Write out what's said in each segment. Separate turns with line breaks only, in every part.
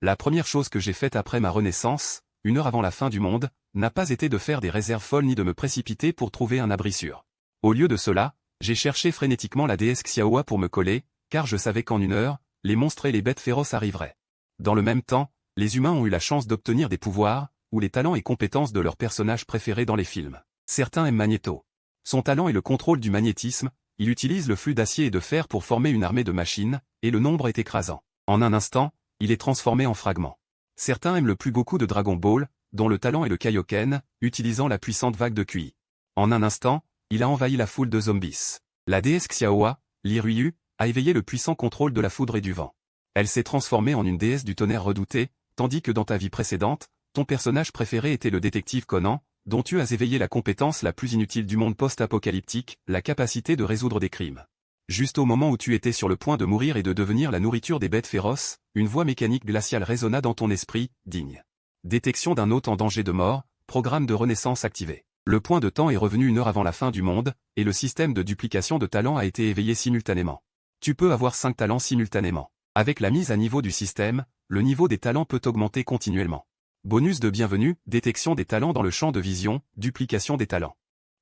La première chose que j'ai faite après ma renaissance, 1 heure avant la fin du monde, n'a pas été de faire des réserves folles ni de me précipiter pour trouver un abri sûr. Au lieu de cela, j'ai cherché frénétiquement la déesse Xiaowa pour me coller, car je savais qu'en 1 heure, les monstres et les bêtes féroces arriveraient. Dans le même temps, les humains ont eu la chance d'obtenir des pouvoirs, ou les talents et compétences de leurs personnages préférés dans les films. Certains aiment Magneto. Son talent est le contrôle du magnétisme, il utilise le flux d'acier et de fer pour former une armée de machines, et le nombre est écrasant. En un instant, il est transformé en fragments. Certains aiment le plus Goku de Dragon Ball, dont le talent est le Kaioken, utilisant la puissante vague de QI. En un instant, il a envahi la foule de zombies. La déesse Xiaowa, Liryu, a éveillé le puissant contrôle de la foudre et du vent. Elle s'est transformée en une déesse du tonnerre redoutée, tandis que dans ta vie précédente, ton personnage préféré était le détective Conan, dont tu as éveillé la compétence la plus inutile du monde post-apocalyptique, la capacité de résoudre des crimes. Juste au moment où tu étais sur le point de mourir et de devenir la nourriture des bêtes féroces, une voix mécanique glaciale résonna dans ton esprit, digne. Détection d'un hôte en danger de mort, programme de renaissance activé. Le point de temps est revenu 1 heure avant la fin du monde, et le système de duplication de talents a été éveillé simultanément. Tu peux avoir 5 talents simultanément. Avec la mise à niveau du système, le niveau des talents peut augmenter continuellement. Bonus de bienvenue, détection des talents dans le champ de vision, duplication des talents.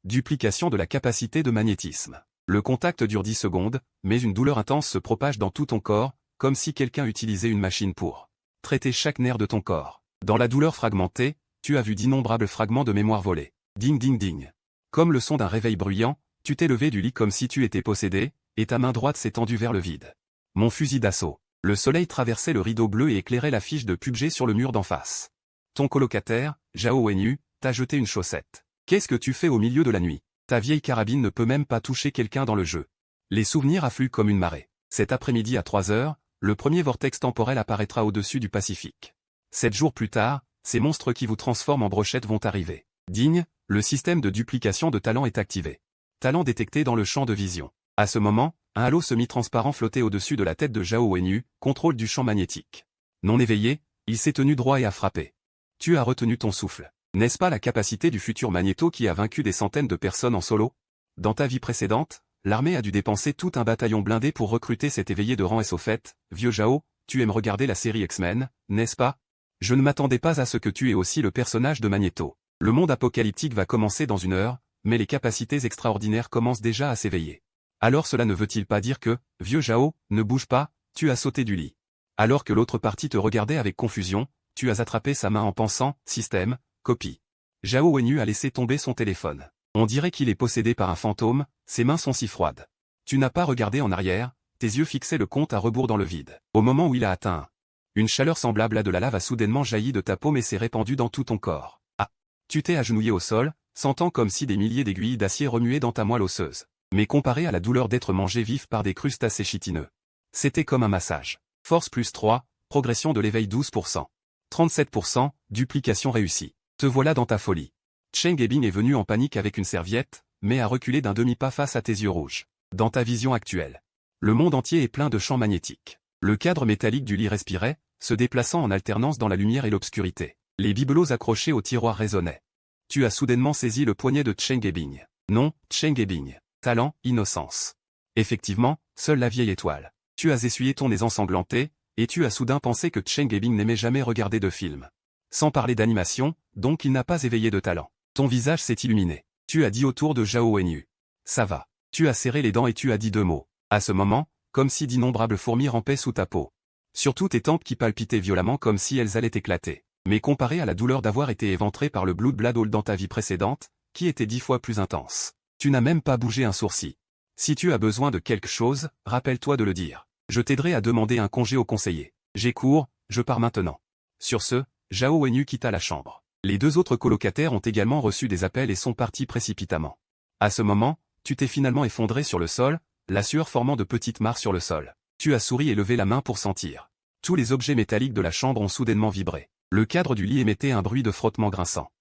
Duplication de la capacité de magnétisme. Le contact dure 10 secondes, mais une douleur intense se propage dans tout ton corps, comme si quelqu'un utilisait une machine pour traiter chaque nerf de ton corps. Dans la douleur fragmentée, tu as vu d'innombrables fragments de mémoire volés. Ding ding ding. Comme le son d'un réveil bruyant, tu t'es levé du lit comme si tu étais possédé, et ta main droite s'est tendue vers le vide. Mon fusil d'assaut. Le soleil traversait le rideau bleu et éclairait l'affiche de PUBG sur le mur d'en face. Ton colocataire, Zhao Wenyu, t'a jeté une chaussette. Qu'est-ce que tu fais au milieu de la nuit? Ta vieille carabine ne peut même pas toucher quelqu'un dans le jeu. Les souvenirs affluent comme une marée. Cet après-midi à 3 heures, le premier vortex temporel apparaîtra au-dessus du Pacifique. 7 jours plus tard, ces monstres qui vous transforment en brochettes vont arriver. Digne, le système de duplication de talents est activé. Talent détecté dans le champ de vision. À ce moment, un halo semi-transparent flottait au-dessus de la tête de Zhao Wenyu, contrôle du champ magnétique. Non éveillé, il s'est tenu droit et a frappé. Tu as retenu ton souffle. N'est-ce pas la capacité du futur Magneto qui a vaincu des centaines de personnes en solo? Dans ta vie précédente, l'armée a dû dépenser tout un bataillon blindé pour recruter cet éveillé de rang. Et au fait, vieux Zhao, tu aimes regarder la série X-Men, n'est-ce pas? Je ne m'attendais pas à ce que tu aies aussi le personnage de Magneto. Le monde apocalyptique va commencer dans 1 heure, mais les capacités extraordinaires commencent déjà à s'éveiller. Alors cela ne veut-il pas dire que, vieux Zhao, ne bouge pas, tu as sauté du lit. Alors que l'autre partie te regardait avec confusion, tu as attrapé sa main en pensant, système, copie. Zhao Wenyu a laissé tomber son téléphone. On dirait qu'il est possédé par un fantôme, ses mains sont si froides. Tu n'as pas regardé en arrière, tes yeux fixaient le compte à rebours dans le vide. Au moment où il a atteint une chaleur semblable à de la lave a soudainement jailli de ta paume et s'est répandue dans tout ton corps. Ah! Tu t'es agenouillé au sol, sentant comme si des milliers d'aiguilles d'acier remuaient dans ta moelle osseuse. Mais comparé à la douleur d'être mangé vif par des crustacés chitineux, c'était comme un massage. Force plus 3, progression de l'éveil 12%. 37%, duplication réussie. Te voilà dans ta folie. Cheng Ebing est venu en panique avec une serviette, mais a reculé d'un demi-pas face à tes yeux rouges. Dans ta vision actuelle, le monde entier est plein de champs magnétiques. Le cadre métallique du lit respirait, se déplaçant en alternance dans la lumière et l'obscurité. Les bibelots accrochés au tiroir résonnaient. Tu as soudainement saisi le poignet de Cheng Ebing. Non, Cheng Ebing. Talent, innocence. Effectivement, seule la vieille étoile. Tu as essuyé ton nez ensanglanté, et tu as soudain pensé que Cheng Ebing n'aimait jamais regarder de films. Sans parler d'animation, donc il n'a pas éveillé de talent. Ton visage s'est illuminé. Tu as dit autour de Zhao Wenyu. Ça va. Tu as serré les dents et tu as dit 2 mots. À ce moment, comme si d'innombrables fourmis rampaient sous ta peau. Surtout tes tempes qui palpitaient violemment comme si elles allaient éclater. Mais comparé à la douleur d'avoir été éventré par le Blood Blood Hole dans ta vie précédente, qui était 10 fois plus intense. Tu n'as même pas bougé un sourcil. Si tu as besoin de quelque chose, rappelle-toi de le dire. Je t'aiderai à demander un congé au conseiller. J'ai cours, je pars maintenant. Sur ce, Zhao Wenyu quitta la chambre. Les 2 autres colocataires ont également reçu des appels et sont partis précipitamment. À ce moment, tu t'es finalement effondré sur le sol, la sueur formant de petites mares sur le sol. Tu as souri et levé la main pour sentir. Tous les objets métalliques de la chambre ont soudainement vibré. Le cadre du lit émettait un bruit de frottement grinçant.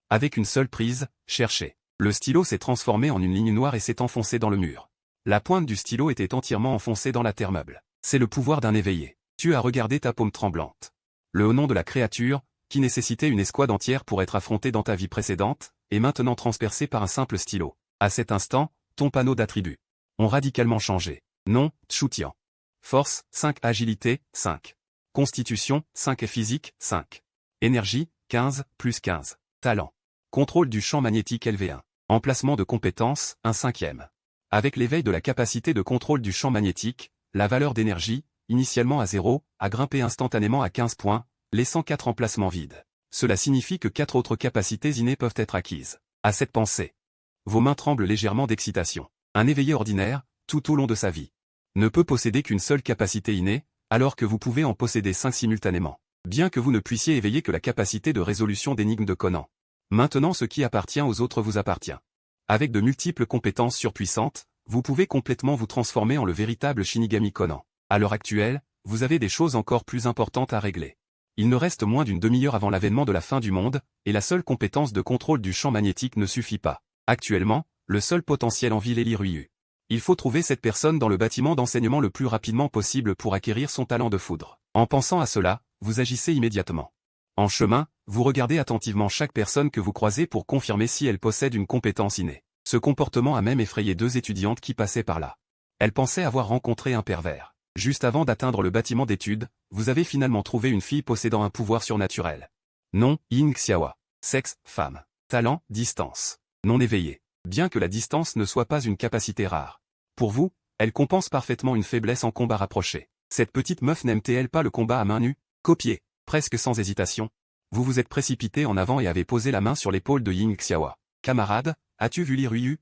Avec une seule prise, cherchez. Le stylo s'est transformé en une ligne noire et s'est enfoncé dans le mur. La pointe du stylo était entièrement enfoncée dans la terre meuble. C'est le pouvoir d'un éveillé. Tu as regardé ta paume tremblante. Le nom de la créature, qui nécessitait une escouade entière pour être affrontée dans ta vie précédente, est maintenant transpercé par un simple stylo. À cet instant, ton panneau d'attributs ont radicalement changé. Nom, Tchoutian. Force, 5. Agilité, 5. Constitution, 5 et physique, 5. Énergie, 15, plus 15. Talent. Contrôle du champ magnétique LV1. Emplacement de compétences, 1/5. Avec l'éveil de la capacité de contrôle du champ magnétique, la valeur d'énergie, initialement à 0, a grimpé instantanément à 15 points, laissant 4 emplacements vides. Cela signifie que 4 autres capacités innées peuvent être acquises. À cette pensée, vos mains tremblent légèrement d'excitation. Un éveillé ordinaire, tout au long de sa vie, ne peut posséder qu'une seule capacité innée, alors que vous pouvez en posséder 5 simultanément. Bien que vous ne puissiez éveiller que la capacité de résolution d'énigmes de Conan. Maintenant ce qui appartient aux autres vous appartient. Avec de multiples compétences surpuissantes, vous pouvez complètement vous transformer en le véritable Shinigami Conan. À l'heure actuelle, vous avez des choses encore plus importantes à régler. Il ne reste moins d'une demi-heure avant l'avènement de la fin du monde, et la seule compétence de contrôle du champ magnétique ne suffit pas. Actuellement, le seul potentiel en ville est l'Iryu. Il faut trouver cette personne dans le bâtiment d'enseignement le plus rapidement possible pour acquérir son talent de foudre. En pensant à cela, vous agissez immédiatement. En chemin, vous regardez attentivement chaque personne que vous croisez pour confirmer si elle possède une compétence innée. Ce comportement a même effrayé 2 étudiantes qui passaient par là. Elles pensaient avoir rencontré un pervers. Juste avant d'atteindre le bâtiment d'études, vous avez finalement trouvé une fille possédant un pouvoir surnaturel. Nom, Yin Xiaowa. Sexe, femme. Talent, distance. Non éveillé. Bien que la distance ne soit pas une capacité rare. Pour vous, elle compense parfaitement une faiblesse en combat rapproché. Cette petite meuf n'aime-t-elle pas le combat à main nue? Copié. Presque sans hésitation. Vous vous êtes précipité en avant et avez posé la main sur l'épaule de Yin Xiaowa. Camarade, as-tu vu l'Iryu?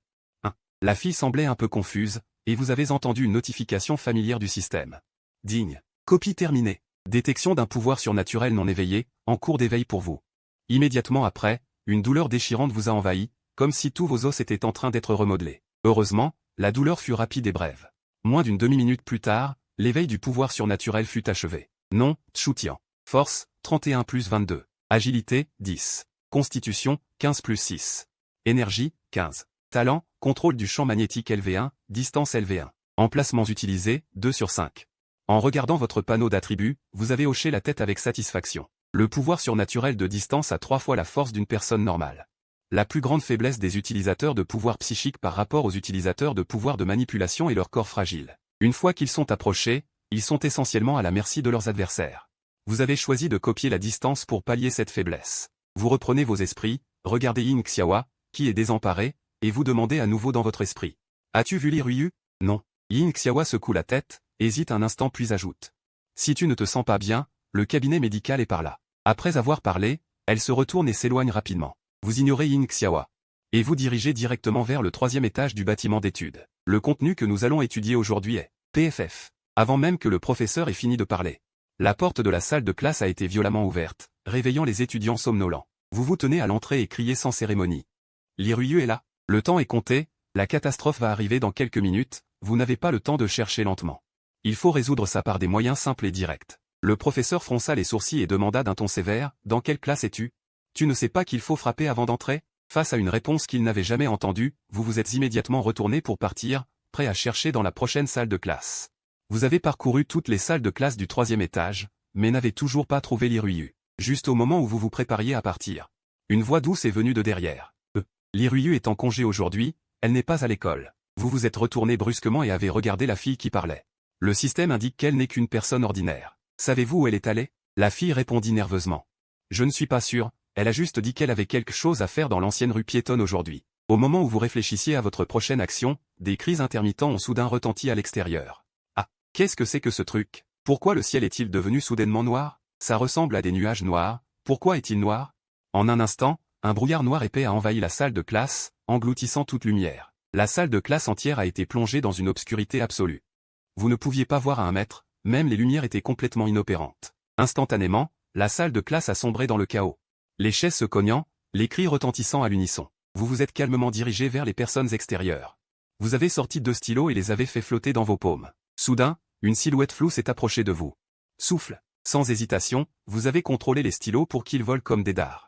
La fille semblait un peu confuse, et vous avez entendu une notification familière du système. Digne. Copie terminée. Détection d'un pouvoir surnaturel non éveillé, en cours d'éveil pour vous. Immédiatement après, une douleur déchirante vous a envahi, comme si tous vos os étaient en train d'être remodelés. Heureusement, la douleur fut rapide et brève. Moins d'une demi-minute plus tard, l'éveil du pouvoir surnaturel fut achevé. Nom, Tchoutian. Force, 31 plus 22. Agilité, 10. Constitution, 15 plus 6. Énergie, 15. Talent, contrôle du champ magnétique LV1, distance LV1. Emplacements utilisés, 2 sur 5. En regardant votre panneau d'attributs, vous avez hoché la tête avec satisfaction. Le pouvoir surnaturel de distance a 3 fois la force d'une personne normale. La plus grande faiblesse des utilisateurs de pouvoir psychique par rapport aux utilisateurs de pouvoir de manipulation est leur corps fragile. Une fois qu'ils sont approchés, ils sont essentiellement à la merci de leurs adversaires. Vous avez choisi de copier la distance pour pallier cette faiblesse. Vous reprenez vos esprits, regardez Yin Xiaowa, qui est désemparé, et vous demandez à nouveau dans votre esprit. As-tu vu l'Iryu? Non. Yin Xiaowa secoue la tête, hésite un instant puis ajoute. Si tu ne te sens pas bien, le cabinet médical est par là. Après avoir parlé, elle se retourne et s'éloigne rapidement. Vous ignorez Yin Xiaowa. Et vous dirigez directement vers le 3e étage du bâtiment d'études. Le contenu que nous allons étudier aujourd'hui est PFF. Avant même que le professeur ait fini de parler. La porte de la salle de classe a été violemment ouverte, réveillant les étudiants somnolents. Vous vous tenez à l'entrée et criez sans cérémonie. L'Iryu est là. Le temps est compté, la catastrophe va arriver dans quelques minutes, vous n'avez pas le temps de chercher lentement. Il faut résoudre ça par des moyens simples et directs. Le professeur fronça les sourcils et demanda d'un ton sévère, « Dans quelle classe es-tu? Tu ne sais pas qu'il faut frapper avant d'entrer ?» Face à une réponse qu'il n'avait jamais entendue, vous vous êtes immédiatement retourné pour partir, prêt à chercher dans la prochaine salle de classe. Vous avez parcouru toutes les salles de classe du 3e étage, mais n'avez toujours pas trouvé l'Iryu. Juste au moment où vous vous prépariez à partir. Une voix douce est venue de derrière. L'Iryu est en congé aujourd'hui, elle n'est pas à l'école. Vous vous êtes retourné brusquement et avez regardé la fille qui parlait. Le système indique qu'elle n'est qu'une personne ordinaire. Savez-vous où elle est allée? La fille répondit nerveusement. Je ne suis pas sûr, elle a juste dit qu'elle avait quelque chose à faire dans l'ancienne rue piétonne aujourd'hui. Au moment où vous réfléchissiez à votre prochaine action, des cris intermittents ont soudain retenti à l'extérieur. Ah, qu'est-ce que c'est que ce truc? Pourquoi le ciel est-il devenu soudainement noir? Ça ressemble à des nuages noirs, pourquoi est-il noir? En un instant, un brouillard noir épais a envahi la salle de classe, engloutissant toute lumière. La salle de classe entière a été plongée dans une obscurité absolue. Vous ne pouviez pas voir à 1 mètre, même les lumières étaient complètement inopérantes. Instantanément, la salle de classe a sombré dans le chaos. Les chaises se cognant, les cris retentissant à l'unisson. Vous vous êtes calmement dirigé vers les personnes extérieures. Vous avez sorti 2 stylos et les avez fait flotter dans vos paumes. Soudain, une silhouette floue s'est approchée de vous. Souffle. Sans hésitation, vous avez contrôlé les stylos pour qu'ils volent comme des dards.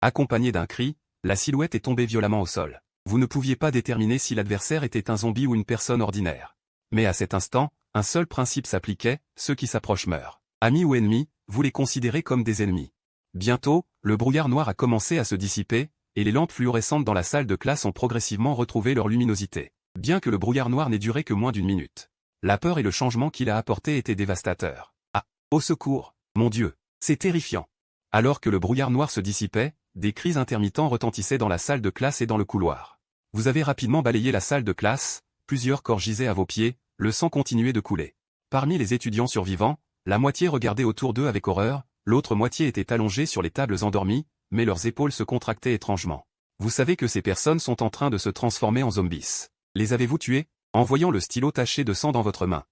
Accompagné d'un cri, la silhouette est tombée violemment au sol. Vous ne pouviez pas déterminer si l'adversaire était un zombie ou une personne ordinaire. Mais à cet instant, un seul principe s'appliquait, ceux qui s'approchent meurent. Amis ou ennemis, vous les considérez comme des ennemis. Bientôt, le brouillard noir a commencé à se dissiper, et les lampes fluorescentes dans la salle de classe ont progressivement retrouvé leur luminosité. Bien que le brouillard noir n'ait duré que moins d'1 minute. La peur et le changement qu'il a apporté étaient dévastateurs. Ah, au secours, Mon Dieu, c'est terrifiant. Alors que le brouillard noir se dissipait, des cris intermittents retentissaient dans la salle de classe et dans le couloir. Vous avez rapidement balayé la salle de classe, plusieurs corps gisaient à vos pieds, le sang continuait de couler. Parmi les étudiants survivants, la moitié regardait autour d'eux avec horreur, l'autre moitié était allongée sur les tables endormies, mais leurs épaules se contractaient étrangement. Vous savez que ces personnes sont en train de se transformer en zombies. Les avez-vous tués? En voyant le stylo taché de sang dans votre main.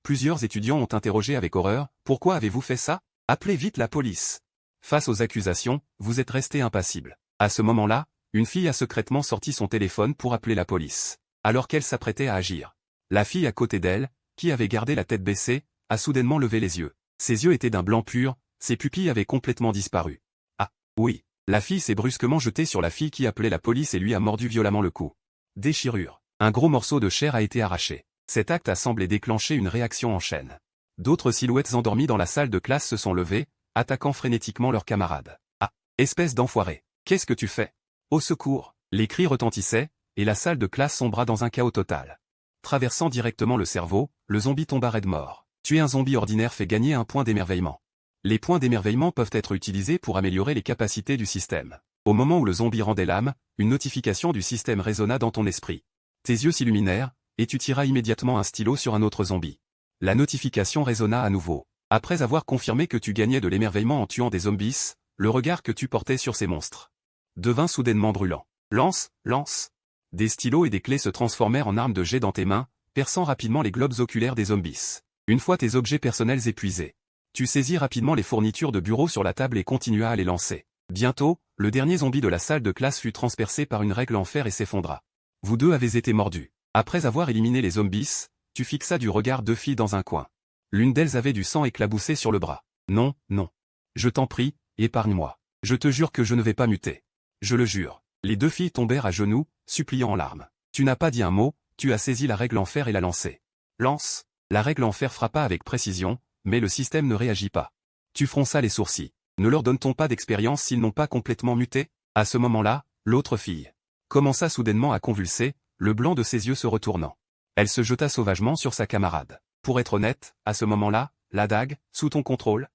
Plusieurs étudiants ont interrogé avec horreur, « Pourquoi avez-vous fait ça? Appelez vite la police !» Face aux accusations, vous êtes resté impassible. À ce moment-là, une fille a secrètement sorti son téléphone pour appeler la police. Alors qu'elle s'apprêtait à agir. La fille à côté d'elle, qui avait gardé la tête baissée, a soudainement levé les yeux. Ses yeux étaient d'un blanc pur, ses pupilles avaient complètement disparu. Ah, oui. La fille s'est brusquement jetée sur la fille qui appelait la police et lui a mordu violemment le cou. Déchirure. Un gros morceau de chair a été arraché. Cet acte a semblé déclencher une réaction en chaîne. D'autres silhouettes endormies dans la salle de classe se sont levées, attaquant frénétiquement leurs camarades. Ah, espèce d'enfoiré, qu'est-ce que tu fais? Au secours! Les cris retentissaient, et la salle de classe sombra dans un chaos total. Traversant directement le cerveau, le zombie tomba raide mort. Tuer un zombie ordinaire fait gagner un point d'émerveillement. Les points d'émerveillement peuvent être utilisés pour améliorer les capacités du système. Au moment où le zombie rendait l'âme, une notification du système résonna dans ton esprit. Tes yeux s'illuminèrent, et tu tiras immédiatement un stylo sur un autre zombie. La notification résonna à nouveau. Après avoir confirmé que tu gagnais de l'émerveillement en tuant des zombies, le regard que tu portais sur ces monstres devint soudainement brûlant. Lance, lance. Des stylos et des clés se transformèrent en armes de jet dans tes mains, perçant rapidement les globes oculaires des zombies. Une fois tes objets personnels épuisés, tu saisis rapidement les fournitures de bureau sur la table et continuas à les lancer. Bientôt, le dernier zombie de la salle de classe fut transpercé par une règle en fer et s'effondra. Vous deux avez été mordus. Après avoir éliminé les zombies, tu fixas du regard deux filles dans un coin. L'une d'elles avait du sang éclaboussé sur le bras. Non, non. Je t'en prie, épargne-moi. Je te jure que je ne vais pas muter. Je le jure. Les deux filles tombèrent à genoux, suppliant en larmes. Tu n'as pas dit un mot, tu as saisi la règle en fer et l'as lancée. Lance. La règle en fer frappa avec précision, mais le système ne réagit pas. Tu fronças les sourcils. Ne leur donne-t-on pas d'expérience s'ils n'ont pas complètement muté? À ce moment-là, l'autre fille commença soudainement à convulser, le blanc de ses yeux se retournant. Elle se jeta sauvagement sur sa camarade. Pour être honnête, à ce moment-là, la dague, sous ton contrôle,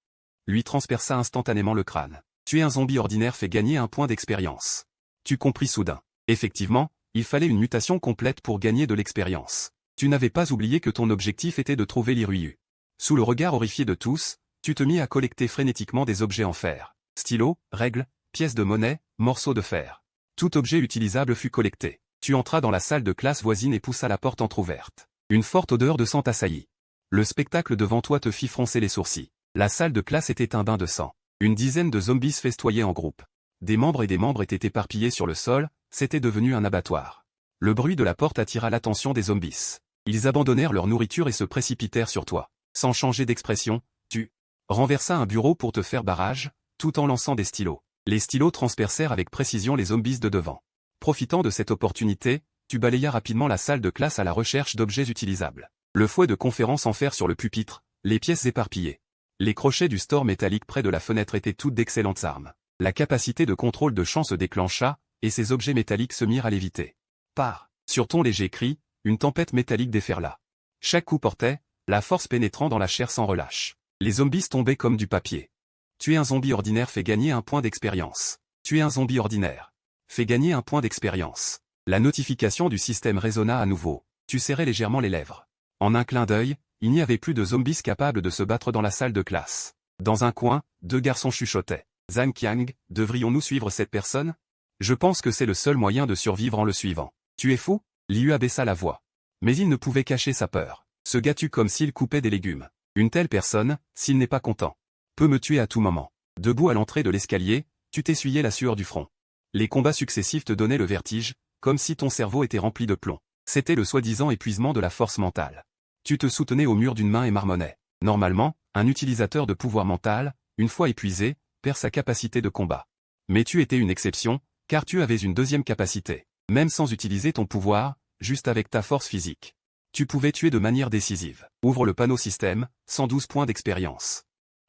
lui transperça instantanément le crâne. Tuer un zombie ordinaire fait gagner un point d'expérience. Tu compris soudain. Effectivement, il fallait une mutation complète pour gagner de l'expérience. Tu n'avais pas oublié que ton objectif était de trouver l'Iruyu. Sous le regard horrifié de tous, tu te mis à collecter frénétiquement des objets en fer. Stylos, règles, pièces de monnaie, morceaux de fer. Tout objet utilisable fut collecté. Tu entras dans la salle de classe voisine et poussa la porte entr'ouverte. Une forte odeur de sang t'assaillit. Le spectacle devant toi te fit froncer les sourcils. La salle de classe était un bain de sang. Une dizaine de zombies festoyaient en groupe. Des membres étaient éparpillés sur le sol, c'était devenu un abattoir. Le bruit de la porte attira l'attention des zombies. Ils abandonnèrent leur nourriture et se précipitèrent sur toi. Sans changer d'expression, tu renversas un bureau pour te faire barrage, tout en lançant des stylos. Les stylos transpercèrent avec précision les zombies de devant. Profitant de cette opportunité, tu balayas rapidement la salle de classe à la recherche d'objets utilisables. Le fouet de conférence en fer sur le pupitre, les pièces éparpillées. Les crochets du store métallique près de la fenêtre étaient toutes d'excellentes armes. La capacité de contrôle de champ se déclencha, et ces objets métalliques se mirent à léviter. Sur ton léger cri, une tempête métallique déferla. Chaque coup portait, la force pénétrant dans la chair sans relâche. Les zombies tombaient comme du papier. Tuer un zombie ordinaire fait gagner un point d'expérience. Tuer un zombie ordinaire fait gagner un point d'expérience. La notification du système résonna à nouveau. Tu serrais légèrement les lèvres. En un clin d'œil, il n'y avait plus de zombies capables de se battre dans la salle de classe. Dans un coin, deux garçons chuchotaient. Zhang Qiang, devrions-nous suivre cette personne? Je pense que c'est le seul moyen de survivre en le suivant. Tu es fou? Liu abaissa la voix. Mais il ne pouvait cacher sa peur. Se gâte-tu comme s'il coupait des légumes. Une telle personne, s'il n'est pas content, peut me tuer à tout moment. Debout à l'entrée de l'escalier, tu t'essuyais la sueur du front. Les combats successifs te donnaient le vertige, comme si ton cerveau était rempli de plomb. C'était le soi-disant épuisement de la force mentale. Tu te soutenais au mur d'une main et marmonnais. Normalement, un utilisateur de pouvoir mental, une fois épuisé, perd sa capacité de combat. Mais tu étais une exception, car tu avais une deuxième capacité. Même sans utiliser ton pouvoir, juste avec ta force physique. Tu pouvais tuer de manière décisive. Ouvre le panneau système, 112 points d'expérience.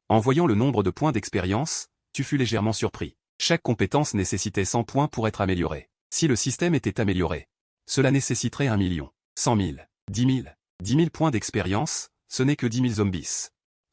En voyant le nombre de points d'expérience, tu fus légèrement surpris. Chaque compétence nécessitait 100 points pour être améliorée. Si le système était amélioré, cela nécessiterait 1 million, 100 000, 10 000. 10 000 points d'expérience, ce n'est que 10 000 zombies.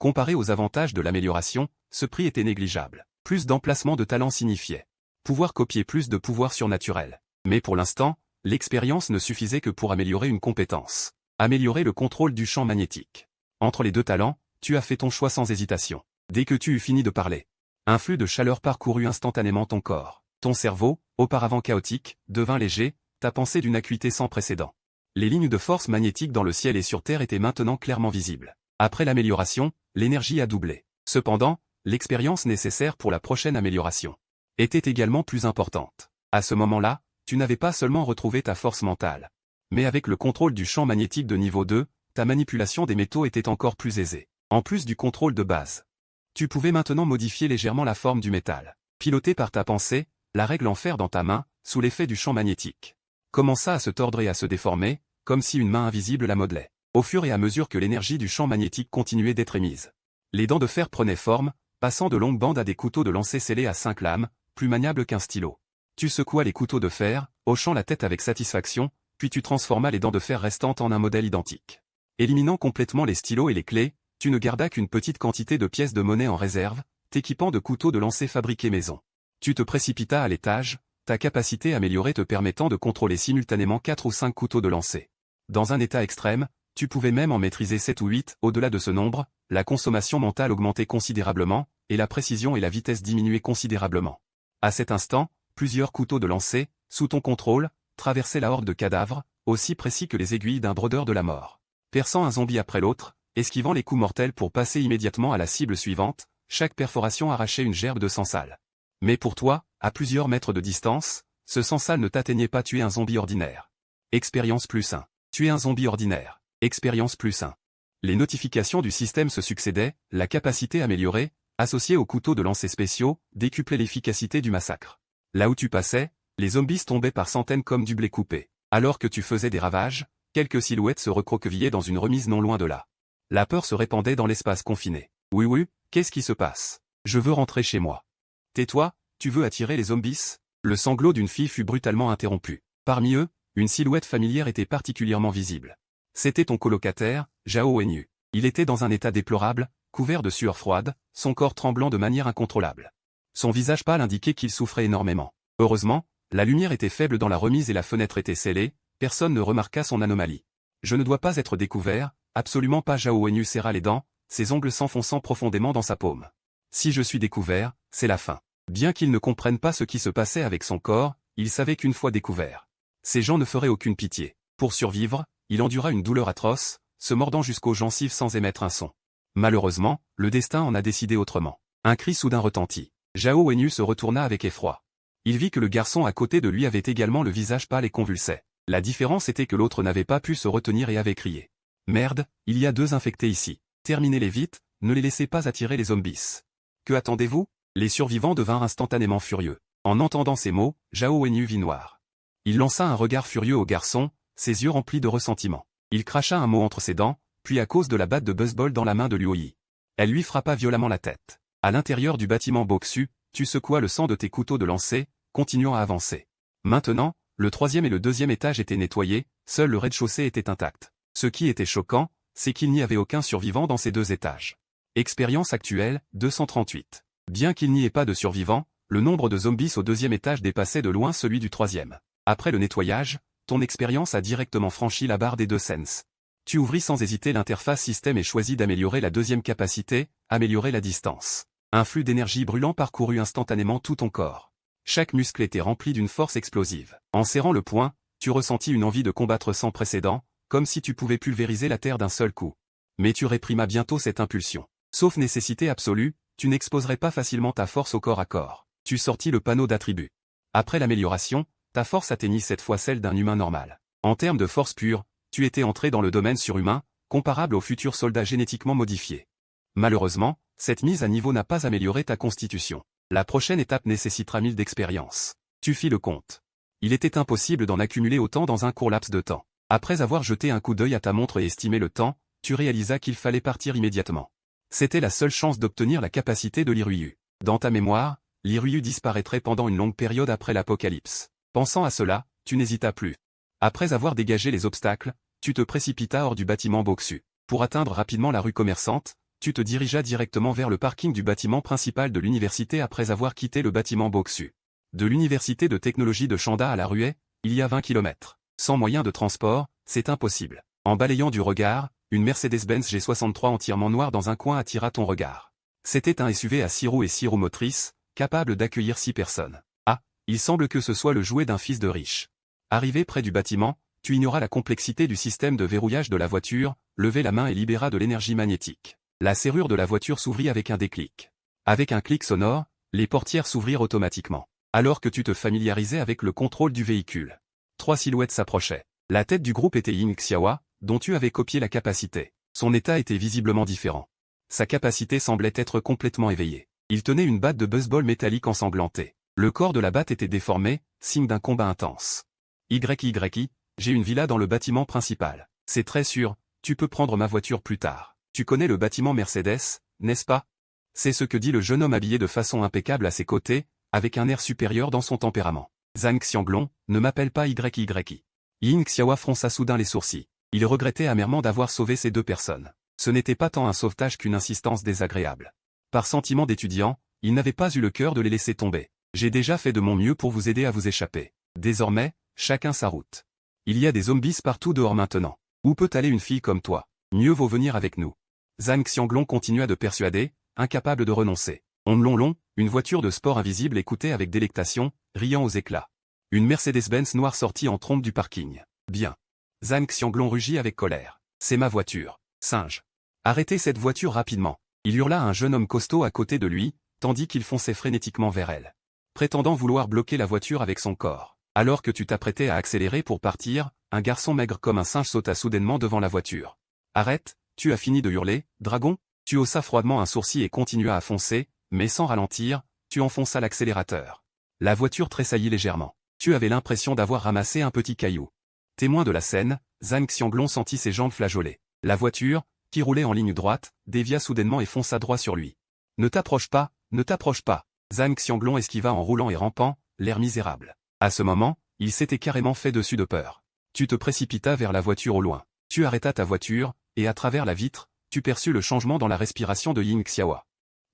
Comparé aux avantages de l'amélioration, ce prix était négligeable. Plus d'emplacement de talent signifiait pouvoir copier plus de pouvoirs surnaturels. Mais pour l'instant, l'expérience ne suffisait que pour améliorer une compétence. Améliorer le contrôle du champ magnétique. Entre les deux talents, tu as fait ton choix sans hésitation. Dès que tu eus fini de parler, un flux de chaleur parcourut instantanément ton corps. Ton cerveau, auparavant chaotique, devint léger, ta pensée d'une acuité sans précédent. Les lignes de force magnétique dans le ciel et sur Terre étaient maintenant clairement visibles. Après l'amélioration, l'énergie a doublé. Cependant, l'expérience nécessaire pour la prochaine amélioration était également plus importante. À ce moment-là, tu n'avais pas seulement retrouvé ta force mentale, mais avec le contrôle du champ magnétique de niveau 2, ta manipulation des métaux était encore plus aisée. En plus du contrôle de base, tu pouvais maintenant modifier légèrement la forme du métal. Piloté par ta pensée, la règle en fer dans ta main, sous l'effet du champ magnétique, commença à se tordre et à se déformer, comme si une main invisible la modelait. Au fur et à mesure que l'énergie du champ magnétique continuait d'être émise, les dents de fer prenaient forme, passant de longues bandes à des couteaux de lancer scellés à 5 lames, plus maniables qu'un stylo. Tu secoua les couteaux de fer, hochant la tête avec satisfaction, puis tu transformas les dents de fer restantes en un modèle identique. Éliminant complètement les stylos et les clés, tu ne gardas qu'une petite quantité de pièces de monnaie en réserve, t'équipant de couteaux de lancer fabriqués maison. Tu te précipitas à l'étage, ta capacité améliorée te permettant de contrôler simultanément 4 ou 5 couteaux de lancer. Dans un état extrême, tu pouvais même en maîtriser 7 ou 8, au-delà de ce nombre, la consommation mentale augmentait considérablement, et la précision et la vitesse diminuaient considérablement. À cet instant, plusieurs couteaux de lancer, sous ton contrôle, traversaient la horde de cadavres, aussi précis que les aiguilles d'un brodeur de la mort. Perçant un zombie après l'autre, esquivant les coups mortels pour passer immédiatement à la cible suivante, chaque perforation arrachait une gerbe de sang sale. Mais pour toi, à plusieurs mètres de distance, ce sang sale ne t'atteignait pas. Tuer un zombie ordinaire. Expérience plus 1. Tuer un zombie ordinaire. Expérience plus 1. Les notifications du système se succédaient, la capacité améliorée, associée aux couteaux de lancer spéciaux, décuplait l'efficacité du massacre. Là où tu passais, les zombies tombaient par centaines comme du blé coupé. Alors que tu faisais des ravages, quelques silhouettes se recroquevillaient dans une remise non loin de là. La peur se répandait dans l'espace confiné. Oui, qu'est-ce qui se passe? Je veux rentrer chez moi. Tais-toi, tu veux attirer les zombies? Le sanglot d'une fille fut brutalement interrompu. Parmi eux, une silhouette familière était particulièrement visible. C'était ton colocataire, Zhao Wenyu. Il était dans un état déplorable, couvert de sueur froide, son corps tremblant de manière incontrôlable. Son visage pâle indiquait qu'il souffrait énormément. Heureusement, la lumière était faible dans la remise et la fenêtre était scellée, personne ne remarqua son anomalie. Je ne dois pas être découvert, absolument pas. Zhao Wenyu serra les dents, ses ongles s'enfonçant profondément dans sa paume. Si je suis découvert, c'est la fin. Bien qu'il ne comprenne pas ce qui se passait avec son corps, il savait qu'une fois découvert, ces gens ne feraient aucune pitié. Pour survivre, il endura une douleur atroce, se mordant jusqu'aux gencives sans émettre un son. Malheureusement, le destin en a décidé autrement. Un cri soudain retentit. Zhao Wenyu se retourna avec effroi. Il vit que le garçon à côté de lui avait également le visage pâle et convulsé. La différence était que l'autre n'avait pas pu se retenir et avait crié. Merde, il y a 2 infectés ici. Terminez-les vite, ne les laissez pas attirer les zombies. Que attendez-vous? Les survivants devinrent instantanément furieux. En entendant ces mots, Zhao Wenyu vit noir. Il lança un regard furieux au garçon, ses yeux remplis de ressentiment. Il cracha un mot entre ses dents, puis à cause de la batte de baseball dans la main de Liu Yi. Elle lui frappa violemment la tête. À l'intérieur du bâtiment Boxu, tu secouas le sang de tes couteaux de lancer, continuant à avancer. Maintenant, le 3e et le 2e étage étaient nettoyés, seul le rez-de-chaussée était intact. Ce qui était choquant, c'est qu'il n'y avait aucun survivant dans ces 2 étages. Expérience actuelle, 238. Bien qu'il n'y ait pas de survivants, le nombre de zombies au 2e étage dépassait de loin celui du 3e. Après le nettoyage, ton expérience a directement franchi la barre des 2 sens. Tu ouvris sans hésiter l'interface système et choisis d'améliorer la 2e capacité, améliorer la distance. Un flux d'énergie brûlant parcourut instantanément tout ton corps. Chaque muscle était rempli d'une force explosive. En serrant le poing, tu ressentis une envie de combattre sans précédent, comme si tu pouvais pulvériser la terre d'un seul coup. Mais tu réprimas bientôt cette impulsion. Sauf nécessité absolue, tu n'exposerais pas facilement ta force au corps à corps. Tu sortis le panneau d'attributs. Après l'amélioration, ta force atteignit cette fois celle d'un humain normal. En termes de force pure, tu étais entré dans le domaine surhumain, comparable aux futurs soldats génétiquement modifiés. Malheureusement, cette mise à niveau n'a pas amélioré ta constitution. La prochaine étape nécessitera 1000 d'expérience. Tu fis le compte. Il était impossible d'en accumuler autant dans un court laps de temps. Après avoir jeté un coup d'œil à ta montre et estimé le temps, tu réalisas qu'il fallait partir immédiatement. C'était la seule chance d'obtenir la capacité de l'Iryu. Dans ta mémoire, l'Iryu disparaîtrait pendant une longue période après l'apocalypse. Pensant à cela, tu n'hésitas plus. Après avoir dégagé les obstacles, tu te précipitas hors du bâtiment Boxu. Pour atteindre rapidement la rue commerçante, tu te dirigeas directement vers le parking du bâtiment principal de l'université après avoir quitté le bâtiment Boxu. De l'université de technologie de Chanda à la Ruée, il y a 20 km. Sans moyen de transport, c'est impossible. En balayant du regard, une Mercedes-Benz G63 entièrement noire dans un coin attira ton regard. C'était un SUV à 6 roues et 6 roues motrices, capable d'accueillir 6 personnes. Ah, il semble que ce soit le jouet d'un fils de riche. Arrivé près du bâtiment, tu ignoras la complexité du système de verrouillage de la voiture, levai la main et libéra de l'énergie magnétique. La serrure de la voiture s'ouvrit avec un déclic. Avec un clic sonore, les portières s'ouvrirent automatiquement. Alors que tu te familiarisais avec le contrôle du véhicule. 3 silhouettes s'approchaient. La tête du groupe était Ying Xiaowa, dont tu avais copié la capacité. Son état était visiblement différent. Sa capacité semblait être complètement éveillée. Il tenait une batte de baseball métallique ensanglantée. Le corps de la batte était déformé, signe d'un combat intense. YYI, j'ai une villa dans le bâtiment principal. C'est très sûr, tu peux prendre ma voiture plus tard. Tu connais le bâtiment Mercedes, n'est-ce pas? C'est ce que dit le jeune homme habillé de façon impeccable à ses côtés, avec un air supérieur dans son tempérament. Zhang Xianglong, ne m'appelle pas YYI. Ying Xiaowa fronça soudain les sourcils. Il regrettait amèrement d'avoir sauvé ces deux personnes. Ce n'était pas tant un sauvetage qu'une insistance désagréable. Par sentiment d'étudiant, il n'avait pas eu le cœur de les laisser tomber. J'ai déjà fait de mon mieux pour vous aider à vous échapper. Désormais, chacun sa route. Il y a des zombies partout dehors maintenant. Où peut aller une fille comme toi? Mieux vaut venir avec nous. Zhang Xianglong continua de persuader, incapable de renoncer. Long, une voiture de sport invisible écoutait avec délectation, riant aux éclats. Une Mercedes-Benz noire sortit en trombe du parking. Bien. Zhang Xianglong rugit avec colère. C'est ma voiture, singe. Arrêtez cette voiture rapidement. Il hurla à un jeune homme costaud à côté de lui, tandis qu'il fonçait frénétiquement vers elle. Prétendant vouloir bloquer la voiture avec son corps. Alors que tu t'apprêtais à accélérer pour partir, un garçon maigre comme un singe sauta soudainement devant la voiture. Arrête, tu as fini de hurler, dragon? Tu haussa froidement un sourcil et continua à foncer, mais sans ralentir, tu enfonças l'accélérateur. La voiture tressaillit légèrement. Tu avais l'impression d'avoir ramassé un petit caillou. Témoin de la scène, Zhang Xianglong sentit ses jambes flageoler. La voiture, qui roulait en ligne droite, dévia soudainement et fonça droit sur lui. Ne t'approche pas, ne t'approche pas. Zhang Xianglong esquiva en roulant et rampant, l'air misérable. À ce moment, il s'était carrément fait dessus de peur. Tu te précipitas vers la voiture au loin. Tu arrêtas ta voiture, et à travers la vitre, tu perçus le changement dans la respiration de Ying Xiaowa.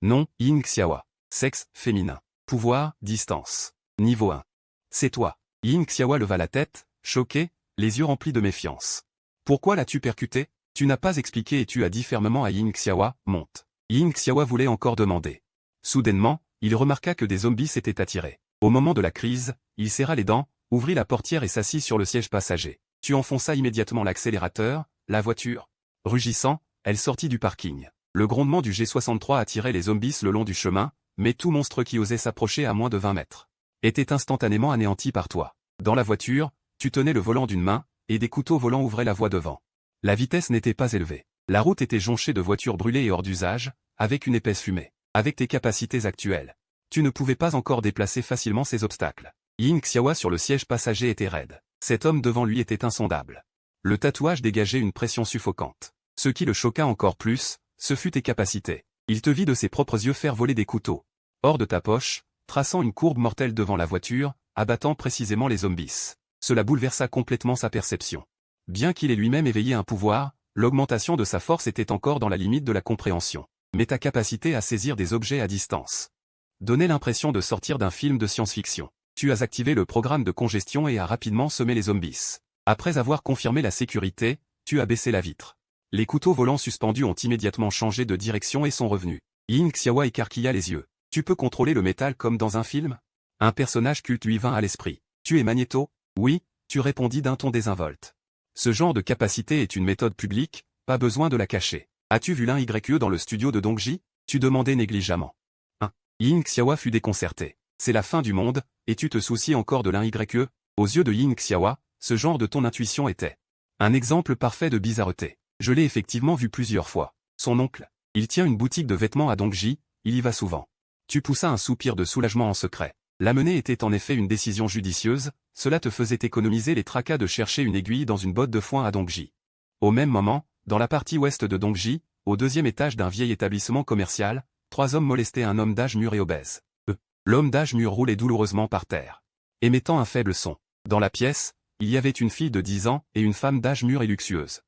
Nom, Ying Xiaowa. Sexe, féminin. Pouvoir, distance. Niveau 1. C'est toi. Ying Xiaowa leva la tête, choqué, les yeux remplis de méfiance. Pourquoi l'as-tu percuté? Tu n'as pas expliqué et tu as dit fermement à Ying Xiaowa, monte. Ying Xiaowa voulait encore demander. Soudainement, il remarqua que des zombies s'étaient attirés. Au moment de la crise, il serra les dents, ouvrit la portière et s'assit sur le siège passager. Tu enfonças immédiatement l'accélérateur, la voiture. Rugissant, elle sortit du parking. Le grondement du G63 attirait les zombies le long du chemin, mais tout monstre qui osait s'approcher à moins de 20 mètres était instantanément anéanti par toi. Dans la voiture, tu tenais le volant d'une main, et des couteaux volants ouvraient la voie devant. La vitesse n'était pas élevée. La route était jonchée de voitures brûlées et hors d'usage, avec une épaisse fumée. Avec tes capacités actuelles, tu ne pouvais pas encore déplacer facilement ces obstacles. Ying Xiaowa sur le siège passager était raide. Cet homme devant lui était insondable. Le tatouage dégageait une pression suffocante. Ce qui le choqua encore plus, ce fut tes capacités. Il te vit de ses propres yeux faire voler des couteaux. Hors de ta poche, traçant une courbe mortelle devant la voiture, abattant précisément les zombies. Cela bouleversa complètement sa perception. Bien qu'il ait lui-même éveillé un pouvoir, l'augmentation de sa force était encore dans la limite de la compréhension. Mais ta capacité à saisir des objets à distance donnait l'impression de sortir d'un film de science-fiction. Tu as activé le programme de congestion et as rapidement semé les zombies. Après avoir confirmé la sécurité, tu as baissé la vitre. Les couteaux volants suspendus ont immédiatement changé de direction et sont revenus. Ying Xiaowa écarquilla les yeux. Tu peux contrôler le métal comme dans un film? Un personnage culte lui vint à l'esprit. Tu es Magnéto? Oui, tu répondis d'un ton désinvolte. Ce genre de capacité est une méthode publique, pas besoin de la cacher. As-tu vu l'un YE dans le studio de Dongji? Tu demandais négligemment. Ying Xiaowa fut déconcerté. C'est la fin du monde, et tu te soucies encore de l'un YE? Aux yeux de Ying Xiaowa, ce genre de ton intuition était un exemple parfait de bizarreté. Je l'ai effectivement vu plusieurs fois. Son oncle, il tient une boutique de vêtements à Dongji, il y va souvent. Tu poussas un soupir de soulagement en secret. L'amener était en effet une décision judicieuse, cela te faisait économiser les tracas de chercher une aiguille dans une botte de foin à Dongji. Au même moment, dans la partie ouest de Dongji, au deuxième étage d'un vieil établissement commercial, 3 hommes molestaient un homme d'âge mûr et obèse. L'homme d'âge mûr roulait douloureusement par terre, émettant un faible son. Dans la pièce, il y avait une fille de 10 ans et une femme d'âge mûr et luxueuse.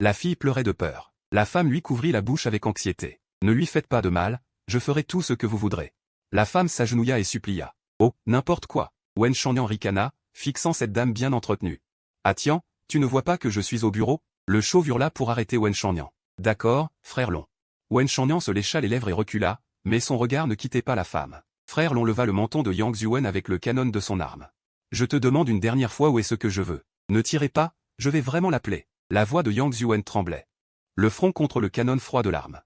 La fille pleurait de peur. La femme lui couvrit la bouche avec anxiété. Ne lui faites pas de mal, je ferai tout ce que vous voudrez. La femme s'agenouilla et supplia. Oh, n'importe quoi. Wen Shanyan ricana, fixant cette dame bien entretenue. Ah tiens, tu ne vois pas que je suis au bureau? Le chauve hurla pour arrêter Wen Shanyan. D'accord, frère Long. Wen Shanyan se lécha les lèvres et recula, mais son regard ne quittait pas la femme. Frère Long leva le menton de Yang Zhuwen avec le canon de son arme. Je te demande une dernière fois où est ce que je veux. Ne tirez pas, je vais vraiment l'appeler. La voix de Yang Zhuwen tremblait. Le front contre le canon froid de l'arme.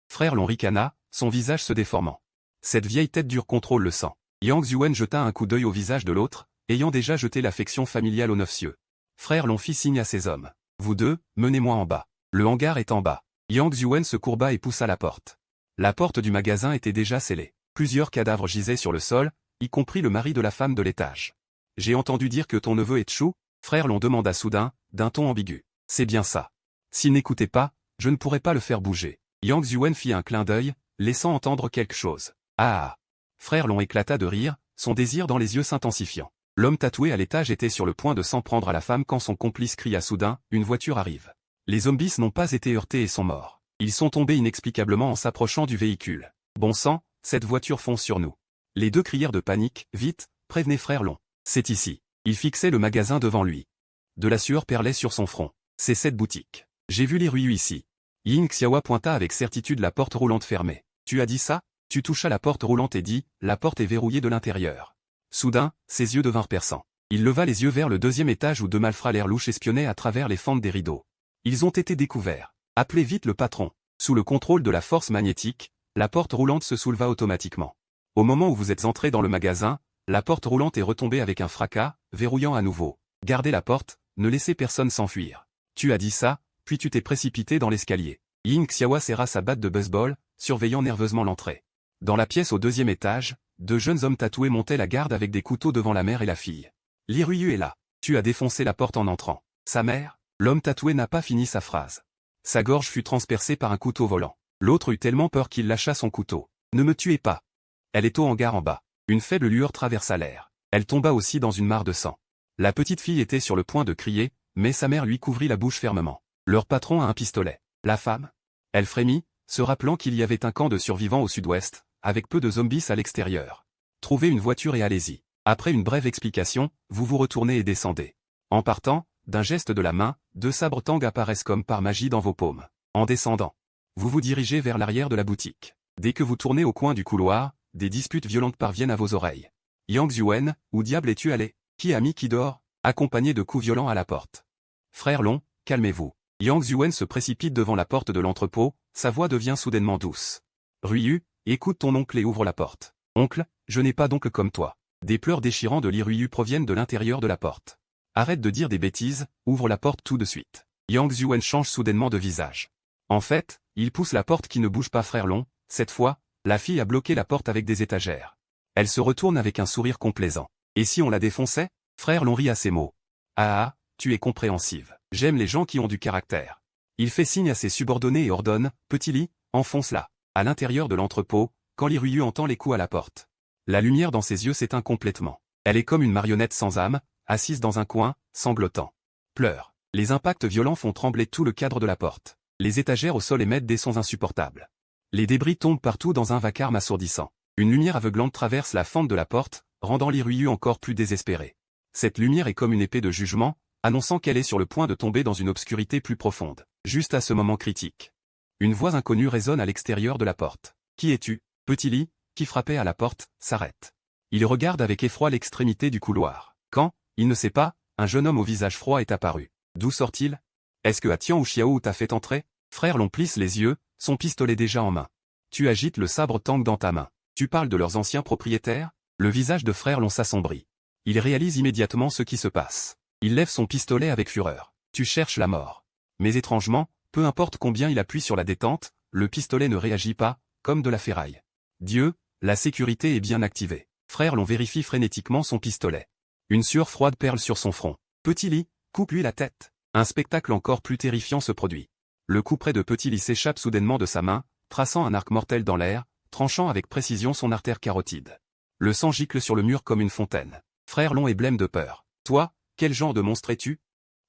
Frère Long ricana, son visage se déformant. Cette vieille tête dure contrôle le sang. Yang Zhuwen jeta un coup d'œil au visage de l'autre, ayant déjà jeté l'affection familiale aux 9 cieux. Frère Long fit signe à ses hommes. Vous deux, menez-moi en bas. Le hangar est en bas. Yang Zhuwen se courba et poussa la porte. La porte du magasin était déjà scellée. Plusieurs cadavres gisaient sur le sol, y compris le mari de la femme de l'étage. J'ai entendu dire que ton neveu est Chou, frère Long demanda soudain, d'un ton ambigu. C'est bien ça. S'il n'écoutait pas, je ne pourrais pas le faire bouger. Yang Zhuwen fit un clin d'œil, laissant entendre quelque chose. Ah. Frère Long éclata de rire, son désir dans les yeux s'intensifiant. L'homme tatoué à l'étage était sur le point de s'en prendre à la femme quand son complice cria soudain, une voiture arrive. Les zombies n'ont pas été heurtés et sont morts. Ils sont tombés inexplicablement en s'approchant du véhicule. Bon sang, cette voiture fonce sur nous. Les deux crièrent de panique, vite, prévenez frère Long. C'est ici. Il fixait le magasin devant lui. De la sueur perlait sur son front. C'est cette boutique. J'ai vu les rues ici. Ying Xiaohua pointa avec certitude la porte roulante fermée. Tu as dit ça? Tu touchas la porte roulante et dis, la porte est verrouillée de l'intérieur. Soudain, ses yeux devinrent perçants. Il leva les yeux vers le deuxième étage où deux malfrats l'air louche espionnaient à travers les fentes des rideaux. Ils ont été découverts. Appelez vite le patron. Sous le contrôle de la force magnétique, la porte roulante se souleva automatiquement. Au moment où vous êtes entré dans le magasin, la porte roulante est retombée avec un fracas, verrouillant à nouveau. Gardez la porte, ne laissez personne s'enfuir. Tu as dit ça, puis tu t'es précipité dans l'escalier. Ying Xiaohua serra sa batte de baseball, surveillant nerveusement l'entrée. Dans la pièce au deuxième étage, deux jeunes hommes tatoués montaient la garde avec des couteaux devant la mère et la fille. Li Ruiyu est là. Tu as défoncé la porte en entrant. Sa mère? L'homme tatoué n'a pas fini sa phrase. Sa gorge fut transpercée par un couteau volant. L'autre eut tellement peur qu'il lâcha son couteau. Ne me tuez pas. Elle est au hangar en bas. Une faible lueur traversa l'air. Elle tomba aussi dans une mare de sang. La petite fille était sur le point de crier, mais sa mère lui couvrit la bouche fermement. Leur patron a un pistolet. La femme? Elle frémit, se rappelant qu'il y avait un camp de survivants au sud-ouest, avec peu de zombies à l'extérieur. Trouvez une voiture et allez-y. Après une brève explication, vous vous retournez et descendez. En partant, d'un geste de la main, deux sabres tang apparaissent comme par magie dans vos paumes. En descendant, vous vous dirigez vers l'arrière de la boutique. Dès que vous tournez au coin du couloir, des disputes violentes parviennent à vos oreilles. Yang Zhuwen, où diable es-tu allé? Qui a mis qui dehors? Accompagné de coups violents à la porte. Frère Long, calmez-vous. Yang Zhuwen se précipite devant la porte de l'entrepôt, sa voix devient soudainement douce. Ruiyu, écoute ton oncle et ouvre la porte. Oncle, je n'ai pas d'oncle comme toi. Des pleurs déchirants de Li Ruiyu proviennent de l'intérieur de la porte. Arrête de dire des bêtises, ouvre la porte tout de suite. Yang Zhuwen change soudainement de visage. En fait, il pousse la porte qui ne bouge pas frère Long, cette fois, la fille a bloqué la porte avec des étagères. Elle se retourne avec un sourire complaisant. Et si on la défonçait? Frère Long rit à ces mots. Ah, tu es compréhensive. J'aime les gens qui ont du caractère. Il fait signe à ses subordonnés et ordonne, petit Li, enfonce-la. À l'intérieur de l'entrepôt, quand Li Ruiyu entend les coups à la porte. La lumière dans ses yeux s'éteint complètement. Elle est comme une marionnette sans âme, assise dans un coin, sanglotant. Pleure. Les impacts violents font trembler tout le cadre de la porte. Les étagères au sol émettent des sons insupportables. Les débris tombent partout dans un vacarme assourdissant. Une lumière aveuglante traverse la fente de la porte, rendant Li Ruiyu encore plus désespéré. Cette lumière est comme une épée de jugement, annonçant qu'elle est sur le point de tomber dans une obscurité plus profonde. Juste à ce moment critique. Une voix inconnue résonne à l'extérieur de la porte. Qui es-tu? Petit Li, qui frappait à la porte, s'arrête. Il regarde avec effroi l'extrémité du couloir. Quand, il ne sait pas, un jeune homme au visage froid est apparu. D'où sort-il? Est-ce que Atian ou Xiao t'a fait entrer? Frère Long plisse les yeux, son pistolet déjà en main. Tu agites le sabre tang dans ta main. Tu parles de leurs anciens propriétaires? Le visage de frère Long s'assombrit. Il réalise immédiatement ce qui se passe. Il lève son pistolet avec fureur. Tu cherches la mort. Mais étrangement, peu importe combien il appuie sur la détente, le pistolet ne réagit pas, comme de la ferraille. Dieu, la sécurité est bien activée. Frère Long vérifie frénétiquement son pistolet. Une sueur froide perle sur son front. Petit Li, coupe-lui la tête. Un spectacle encore plus terrifiant se produit. Le couperet de Petit Li s'échappe soudainement de sa main, traçant un arc mortel dans l'air, tranchant avec précision son artère carotide. Le sang gicle sur le mur comme une fontaine. Frère Long est blême de peur. Toi, quel genre de monstre es-tu?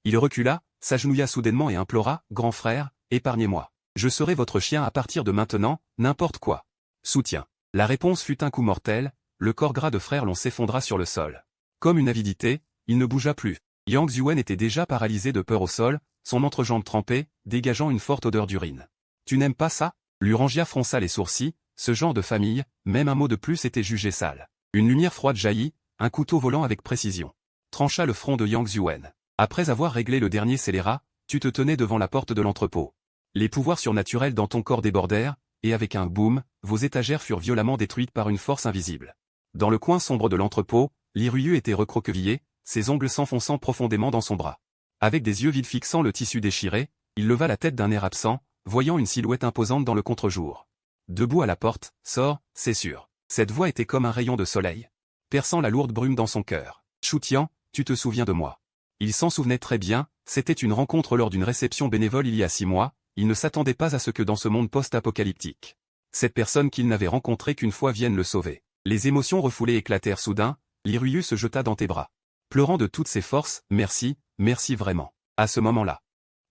Il recula, s'agenouilla soudainement et implora, grand frère, épargnez-moi. Je serai votre chien à partir de maintenant, n'importe quoi. Soutien. La réponse fut un coup mortel, le corps gras de frère Long s'effondra sur le sol. Comme une avidité, il ne bougea plus. Yang Zhuan était déjà paralysé de peur au sol, son entrejambe trempée, dégageant une forte odeur d'urine. Tu n'aimes pas ça? Lurangia fronça les sourcils, ce genre de famille, même un mot de plus était jugé sale. Une lumière froide jaillit, un couteau volant avec précision trancha le front de Yang Zhuan. Après avoir réglé le dernier scélérat, tu te tenais devant la porte de l'entrepôt. Les pouvoirs surnaturels dans ton corps débordèrent, et avec un boom, vos étagères furent violemment détruites par une force invisible. Dans le coin sombre de l'entrepôt, Li Ruyu était recroquevillé, ses ongles s'enfonçant profondément dans son bras. Avec des yeux vides fixant le tissu déchiré, il leva la tête d'un air absent, voyant une silhouette imposante dans le contre-jour. Debout à la porte, sors, c'est sûr. Cette voix était comme un rayon de soleil, perçant la lourde brume dans son cœur. Choutian, tu te souviens de moi? Il s'en souvenait très bien, c'était une rencontre lors d'une réception bénévole il y a 6 mois, il ne s'attendait pas à ce que dans ce monde post-apocalyptique, cette personne qu'il n'avait rencontrée qu'une fois vienne le sauver. Les émotions refoulées éclatèrent soudain, Li Ruyu se jeta dans tes bras. Pleurant de toutes ses forces, merci, merci vraiment. À ce moment-là,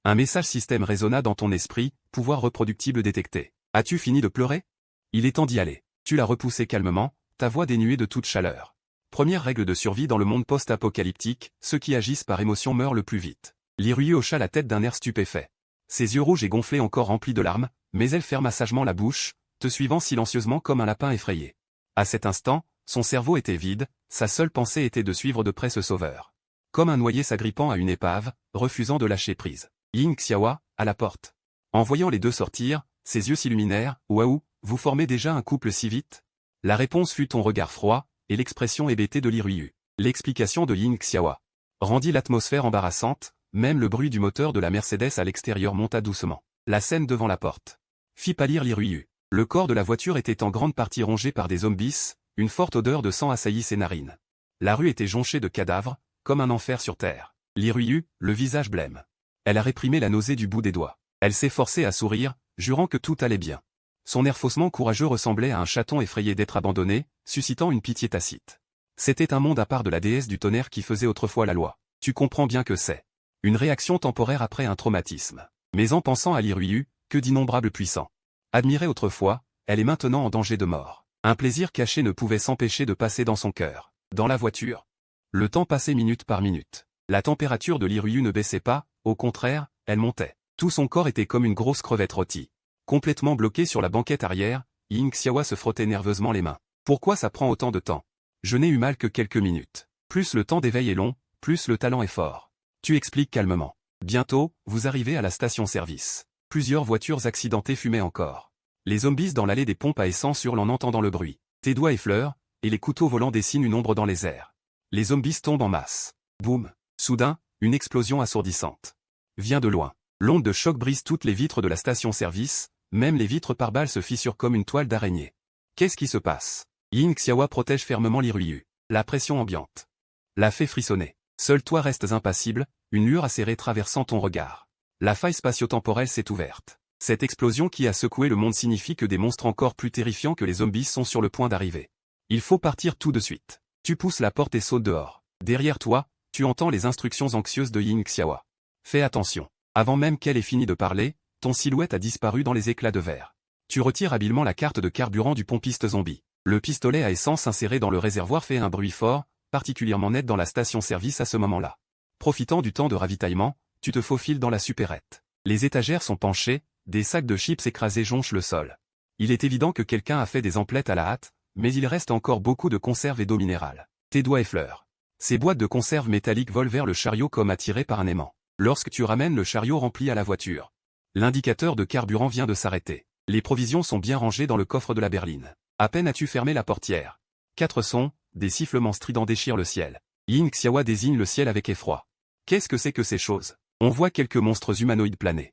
un message système résonna dans ton esprit, pouvoir reproductible détecté. As-tu fini de pleurer? Il est temps d'y aller. Tu l'as repoussé calmement, ta voix dénuée de toute chaleur. Première règle de survie dans le monde post-apocalyptique, ceux qui agissent par émotion meurent le plus vite. Li Ruyu hocha la tête d'un air stupéfait. Ses yeux rouges et gonflés encore remplis de larmes, mais elle ferma sagement la bouche, te suivant silencieusement comme un lapin effrayé. À cet instant, son cerveau était vide, sa seule pensée était de suivre de près ce sauveur. Comme un noyé s'agrippant à une épave, refusant de lâcher prise. Ying Xiaowa, à la porte. En voyant les deux sortir, ses yeux s'illuminèrent. Waouh, vous formez déjà un couple si vite? La réponse fut ton regard froid, et l'expression hébétée de Li Ruyu. L'explication de Ying Xiaowa rendit l'atmosphère embarrassante, même le bruit du moteur de la Mercedes à l'extérieur monta doucement. La scène devant la porte fit pâlir Li Ruyu. Le corps de la voiture était en grande partie rongé par des zombies, une forte odeur de sang assaillit ses narines. La rue était jonchée de cadavres, comme un enfer sur terre. Li Ruyu, le visage blême. Elle a réprimé la nausée du bout des doigts. Elle s'est forcée à sourire, jurant que tout allait bien. Son air faussement courageux ressemblait à un chaton effrayé d'être abandonné, suscitant une pitié tacite. C'était un monde à part de la déesse du tonnerre qui faisait autrefois la loi. Tu comprends bien que c'est une réaction temporaire après un traumatisme. Mais en pensant à Li Ruyu, que d'innombrables puissants. Admirée autrefois, elle est maintenant en danger de mort. Un plaisir caché ne pouvait s'empêcher de passer dans son cœur. Dans la voiture, le temps passait minute par minute. La température de Li Ruyu ne baissait pas, au contraire, elle montait. Tout son corps était comme une grosse crevette rôtie. Complètement bloqué sur la banquette arrière, Ying Xiaowa se frottait nerveusement les mains. Pourquoi ça prend autant de temps? Je n'ai eu mal que quelques minutes. Plus le temps d'éveil est long, plus le talent est fort. Tu expliques calmement. Bientôt, vous arrivez à la station-service. Plusieurs voitures accidentées fumaient encore. Les zombies dans l'allée des pompes à essence hurlent en entendant le bruit. Tes doigts effleurent, et les couteaux volants dessinent une ombre dans les airs. Les zombies tombent en masse. Boum. Soudain, une explosion assourdissante vient de loin. L'onde de choc brise toutes les vitres de la station-service, même les vitres par balles se fissurent comme une toile d'araignée. Qu'est-ce qui se passe? Ying Xiaowa protège fermement Li Ruyu. La pression ambiante la fait frissonner. Seul toi restes impassible, une lueur acérée traversant ton regard. La faille spatio-temporelle s'est ouverte. Cette explosion qui a secoué le monde signifie que des monstres encore plus terrifiants que les zombies sont sur le point d'arriver. Il faut partir tout de suite. Tu pousses la porte et sautes dehors. Derrière toi, tu entends les instructions anxieuses de Ying Xiaowa. Fais attention. Avant même qu'elle ait fini de parler, ton silhouette a disparu dans les éclats de verre. Tu retires habilement la carte de carburant du pompiste zombie. Le pistolet à essence inséré dans le réservoir fait un bruit fort, particulièrement net dans la station-service à ce moment-là. Profitant du temps de ravitaillement, tu te faufiles dans la supérette. Les étagères sont penchées, des sacs de chips écrasés jonchent le sol. Il est évident que quelqu'un a fait des emplettes à la hâte, mais il reste encore beaucoup de conserves et d'eau minérale. Tes doigts effleurent. Ces boîtes de conserve métalliques volent vers le chariot comme attirées par un aimant. Lorsque tu ramènes le chariot rempli à la voiture, l'indicateur de carburant vient de s'arrêter. Les provisions sont bien rangées dans le coffre de la berline. À peine as-tu fermé la portière. 4 sons, des sifflements stridents déchirent le ciel. Ying Xiaowa désigne le ciel avec effroi. Qu'est-ce que c'est que ces choses? On voit quelques monstres humanoïdes planer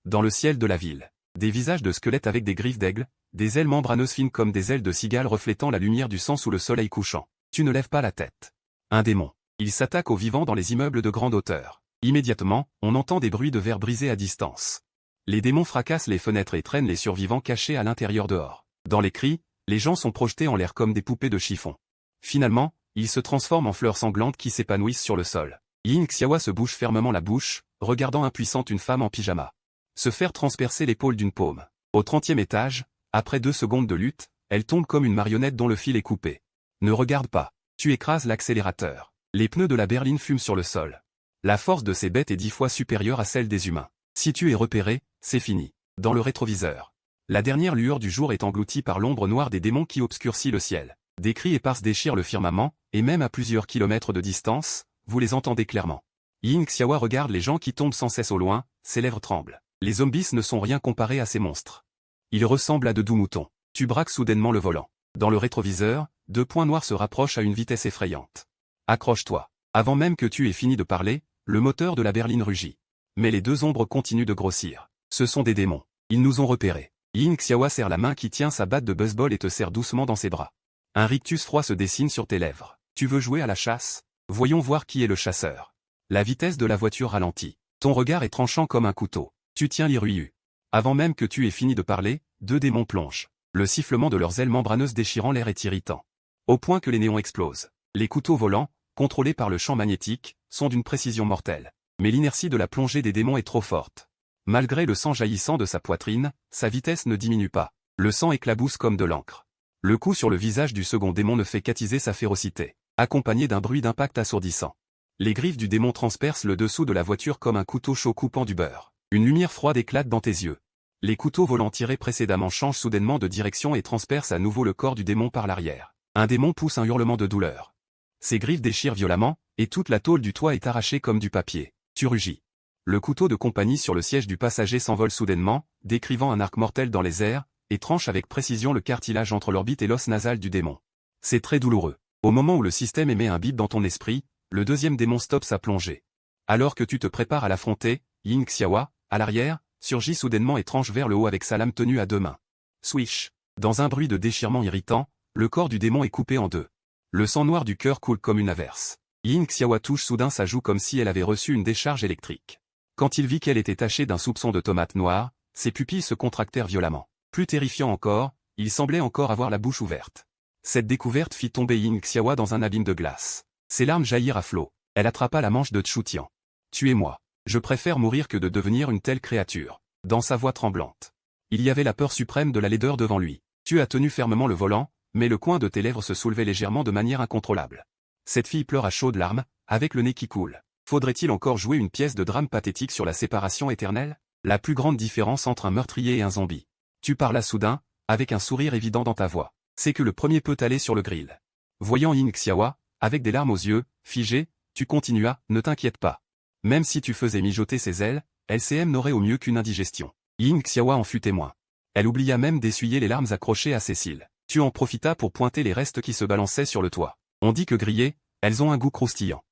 dans le ciel de la ville. Des visages de squelettes avec des griffes d'aigle, des ailes membraneuses fines comme des ailes de cigale reflétant la lumière du sang sous le soleil couchant. Tu ne lèves pas la tête. Un démon. Il s'attaque aux vivants dans les immeubles de grande hauteur. Immédiatement, on entend des bruits de verre brisés à distance. Les démons fracassent les fenêtres et traînent les survivants cachés à l'intérieur dehors. Dans les cris, les gens sont projetés en l'air comme des poupées de chiffon. Finalement, ils se transforment en fleurs sanglantes qui s'épanouissent sur le sol. Ying Xiaowa se bouche fermement la bouche, regardant impuissante une femme en pyjama. Se faire transpercer l'épaule d'une paume. Au 30e étage, après 2 secondes de lutte, elle tombe comme une marionnette dont le fil est coupé. Ne regarde pas. Tu écrases l'accélérateur. Les pneus de la berline fument sur le sol. La force de ces bêtes est 10 fois supérieure à celle des humains. Si tu es repéré, c'est fini. Dans le rétroviseur. La dernière lueur du jour est engloutie par l'ombre noire des démons qui obscurcit le ciel. Des cris épars déchirent le firmament, et même à plusieurs kilomètres de distance, vous les entendez clairement. Yin Xiaowa regarde les gens qui tombent sans cesse au loin, ses lèvres tremblent. Les zombies ne sont rien comparés à ces monstres. Ils ressemblent à de doux moutons. Tu braques soudainement le volant. Dans le rétroviseur, 2 points noirs se rapprochent à une vitesse effrayante. Accroche-toi. Avant même que tu aies fini de parler, le moteur de la berline rugit. Mais les 2 ombres continuent de grossir. Ce sont des démons. Ils nous ont repérés. Yin Xiaowa serre la main qui tient sa batte de baseball et te serre doucement dans ses bras. Un rictus froid se dessine sur tes lèvres. Tu veux jouer à la chasse? Voyons voir qui est le chasseur. La vitesse de la voiture ralentit. Ton regard est tranchant comme un couteau. Tu tiens Li Ruiyu. Avant même que tu aies fini de parler, 2 démons plongent. Le sifflement de leurs ailes membraneuses déchirant l'air est irritant. Au point que les néons explosent. Les couteaux volants, contrôlés par le champ magnétique, sont d'une précision mortelle. Mais l'inertie de la plongée des démons est trop forte. Malgré le sang jaillissant de sa poitrine, sa vitesse ne diminue pas. Le sang éclabousse comme de l'encre. Le coup sur le visage du second démon ne fait qu'attiser sa férocité, accompagné d'un bruit d'impact assourdissant. Les griffes du démon transpercent le dessous de la voiture comme un couteau chaud coupant du beurre. Une lumière froide éclate dans tes yeux. Les couteaux volants tirés précédemment changent soudainement de direction et transpercent à nouveau le corps du démon par l'arrière. Un démon pousse un hurlement de douleur. Ses griffes déchirent violemment, et toute la tôle du toit est arrachée comme du papier. Tu rugis. Le couteau de compagnie sur le siège du passager s'envole soudainement, décrivant un arc mortel dans les airs, et tranche avec précision le cartilage entre l'orbite et l'os nasal du démon. C'est très douloureux. Au moment où le système émet un bip dans ton esprit, le deuxième démon stoppe sa plongée. Alors que tu te prépares à l'affronter, Yin Xiaowa, à l'arrière, surgit soudainement et tranche vers le haut avec sa lame tenue à 2 mains. Swish. Dans un bruit de déchirement irritant, le corps du démon est coupé en 2. Le sang noir du cœur coule comme une averse. Yin Xiaowa touche soudain sa joue comme si elle avait reçu une décharge électrique. Quand il vit qu'elle était tachée d'un soupçon de tomate noire, ses pupilles se contractèrent violemment. Plus terrifiant encore, il semblait encore avoir la bouche ouverte. Cette découverte fit tomber Yin Xiaowa dans un abîme de glace. Ses larmes jaillirent à flots. Elle attrapa la manche de Tchoutian. « Tuez-moi. Je préfère mourir que de devenir une telle créature. » Dans sa voix tremblante. Il y avait la peur suprême de la laideur devant lui. Tu as tenu fermement le volant, mais le coin de tes lèvres se soulevait légèrement de manière incontrôlable. Cette fille pleure à chaudes larmes, avec le nez qui coule. Faudrait-il encore jouer une pièce de drame pathétique sur la séparation éternelle? La plus grande différence entre un meurtrier et un zombie. Tu parlas soudain, avec un sourire évident dans ta voix. C'est que le premier peut aller sur le grill. Voyant Yin Xiaowa, avec des larmes aux yeux, figé, tu continuas, ne t'inquiète pas. Même si tu faisais mijoter ses ailes, LCM n'aurait au mieux qu'une indigestion. Yin Xiaowa en fut témoin. Elle oublia même d'essuyer les larmes accrochées à ses cils. Tu en profitas pour pointer les restes qui se balançaient sur le toit. On dit que grillées, elles ont un goût croustillant.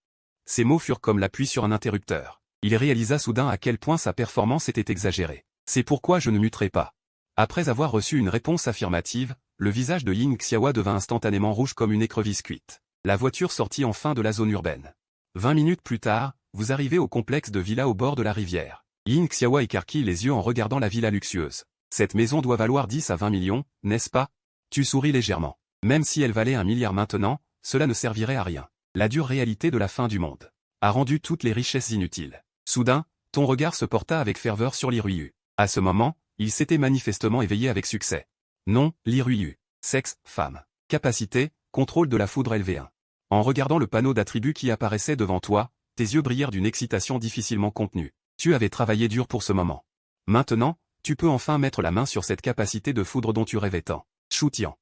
Ces mots furent comme l'appui sur un interrupteur. Il réalisa soudain à quel point sa performance était exagérée. C'est pourquoi je ne muterai pas. Après avoir reçu une réponse affirmative, le visage de Yin Xiaowa devint instantanément rouge comme une écrevisse cuite. La voiture sortit enfin de la zone urbaine. 20 minutes plus tard, vous arrivez au complexe de villas au bord de la rivière. Yin Xiaowa écarquille les yeux en regardant la villa luxueuse. Cette maison doit valoir 10 à 20 millions, n'est-ce pas? Tu souris légèrement. Même si elle valait 1 milliard maintenant, cela ne servirait à rien. La dure réalité de la fin du monde a rendu toutes les richesses inutiles. Soudain, ton regard se porta avec ferveur sur Li Ruiyu. À ce moment, il s'était manifestement éveillé avec succès. Non, Li Ruiyu. Sexe, femme. Capacité, contrôle de la foudre LV1. En regardant le panneau d'attributs qui apparaissait devant toi, tes yeux brillèrent d'une excitation difficilement contenue. Tu avais travaillé dur pour ce moment. Maintenant, tu peux enfin mettre la main sur cette capacité de foudre dont tu rêvais tant. Choutian.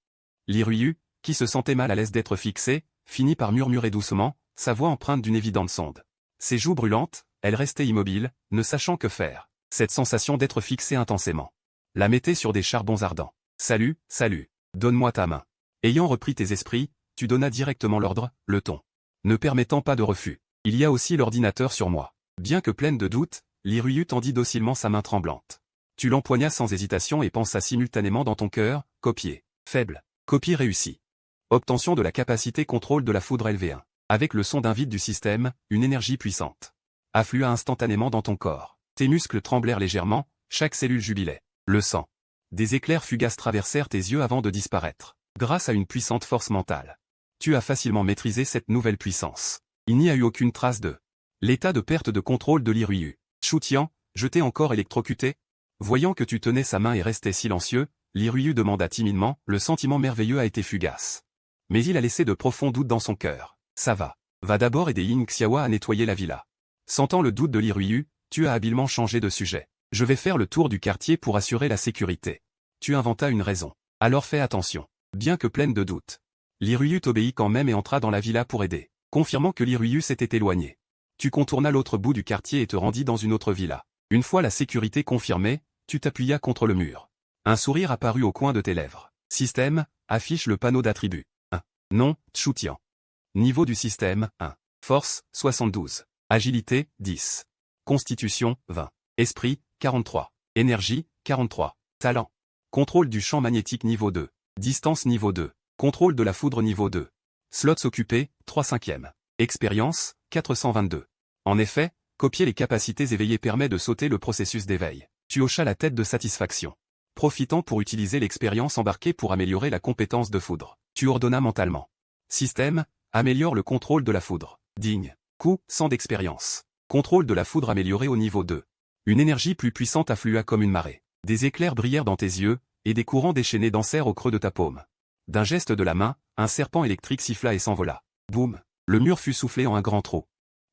Li Ruiyu, qui se sentait mal à l'aise d'être fixé, finit par murmurer doucement, sa voix empreinte d'une évidente sonde. Ses joues brûlantes, elle restait immobile, ne sachant que faire. Cette sensation d'être fixé intensément la mettait sur des charbons ardents. Salut, salut. Donne-moi ta main. Ayant repris tes esprits, tu donnas directement l'ordre, le ton. Ne permettant pas de refus. Il y a aussi l'ordinateur sur moi. Bien que pleine de doutes, Li Ruiyu tendit docilement sa main tremblante. Tu l'empoignas sans hésitation et pensa simultanément dans ton cœur, copier. Faible. Copie réussie. Obtention de la capacité contrôle de la foudre LV1. Avec le son d'un vide du système, une énergie puissante afflua instantanément dans ton corps. Tes muscles tremblèrent légèrement, chaque cellule jubilait. Le sang. Des éclairs fugaces traversèrent tes yeux avant de disparaître. Grâce à une puissante force mentale. Tu as facilement maîtrisé cette nouvelle puissance. Il n'y a eu aucune trace de l'état de perte de contrôle de Li Ruiyu. Choutian, je t'ai encore électrocuté? Voyant que tu tenais sa main et restais silencieux, Li Ruiyu demanda timidement, le sentiment merveilleux a été fugace. Mais il a laissé de profonds doutes dans son cœur. Ça va. Va d'abord aider Ying Xiaowa à nettoyer la villa. Sentant le doute de Li Ruiyu, tu as habilement changé de sujet. Je vais faire le tour du quartier pour assurer la sécurité. Tu inventas une raison. Alors fais attention. Bien que pleine de doutes. Li Ruiyu t'obéit quand même et entra dans la villa pour aider. Confirmant que Li Ruiyu s'était éloigné. Tu contournas l'autre bout du quartier et te rendis dans une autre villa. Une fois la sécurité confirmée, tu t'appuya contre le mur. Un sourire apparut au coin de tes lèvres. Système, affiche le panneau d'attributs. 1. Nom, Tchoutian. Niveau du système, 1. Force, 72. Agilité, 10. Constitution, 20. Esprit, 43. Énergie, 43. Talent. Contrôle du champ magnétique niveau 2. Distance niveau 2. Contrôle de la foudre niveau 2. Slots occupés, 3/5. Expérience, 422. En effet, copier les capacités éveillées permet de sauter le processus d'éveil. Tu hochas la tête de satisfaction. Profitant pour utiliser l'expérience embarquée pour améliorer la compétence de foudre. Tu ordonnas mentalement. Système, améliore le contrôle de la foudre. Digne. Coût, 100 d'expérience. Contrôle de la foudre amélioré au niveau 2. Une énergie plus puissante afflua comme une marée. Des éclairs brillèrent dans tes yeux, et des courants déchaînés dansèrent au creux de ta paume. D'un geste de la main, un serpent électrique siffla et s'envola. Boum. Le mur fut soufflé en un grand trou.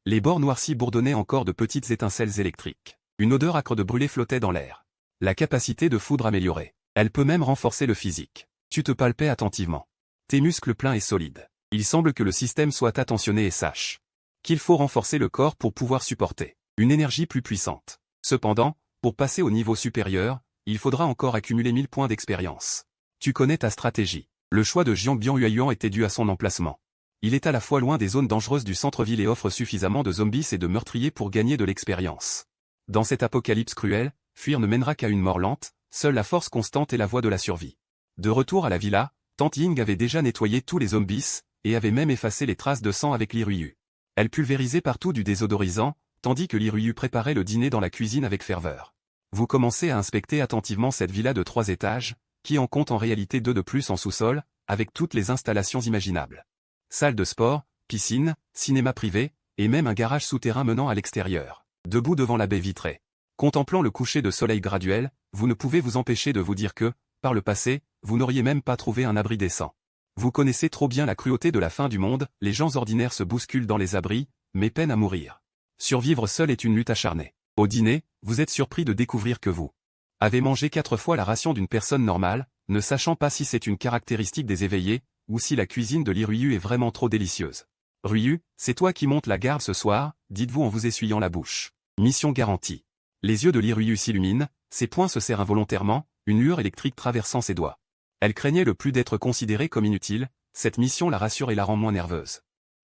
Les bords noircis bourdonnaient encore de petites étincelles électriques. Une odeur âcre de brûlé flottait dans l'air. La capacité de foudre améliorée. Elle peut même renforcer le physique. Tu te palpais attentivement. Tes muscles pleins et solides. Il semble que le système soit attentionné et sache qu'il faut renforcer le corps pour pouvoir supporter une énergie plus puissante. Cependant, pour passer au niveau supérieur, il faudra encore accumuler 1000 points d'expérience. Tu connais ta stratégie. Le choix de Jiangbian Huayuan était dû à son emplacement. Il est à la fois loin des zones dangereuses du centre-ville et offre suffisamment de zombies et de meurtriers pour gagner de l'expérience. Dans cet apocalypse cruel, fuir ne mènera qu'à une mort lente, seule la force constante est la voie de la survie. De retour à la villa, Tante Ying avait déjà nettoyé tous les zombies, et avait même effacé les traces de sang avec Li Ruiyu. Elle pulvérisait partout du désodorisant, tandis que Li Ruiyu préparait le dîner dans la cuisine avec ferveur. Vous commencez à inspecter attentivement cette villa de 3 étages, qui en compte en réalité 2 de plus en sous-sol, avec toutes les installations imaginables. Salle de sport, piscine, cinéma privé, et même un garage souterrain menant à l'extérieur. Debout devant la baie vitrée. Contemplant le coucher de soleil graduel, vous ne pouvez vous empêcher de vous dire que, par le passé, vous n'auriez même pas trouvé un abri décent. Vous connaissez trop bien la cruauté de la fin du monde, les gens ordinaires se bousculent dans les abris, mais peinent à mourir. Survivre seul est une lutte acharnée. Au dîner, vous êtes surpris de découvrir que vous avez mangé 4 fois la ration d'une personne normale, ne sachant pas si c'est une caractéristique des éveillés, ou si la cuisine de Li Ruiyu est vraiment trop délicieuse. Ruiyu, c'est toi qui montes la garde ce soir, dites-vous en vous essuyant la bouche. Mission garantie. Les yeux de Li Ruiyu s'illuminent, ses poings se serrent involontairement, une lueur électrique traversant ses doigts. Elle craignait le plus d'être considérée comme inutile, cette mission la rassure et la rend moins nerveuse.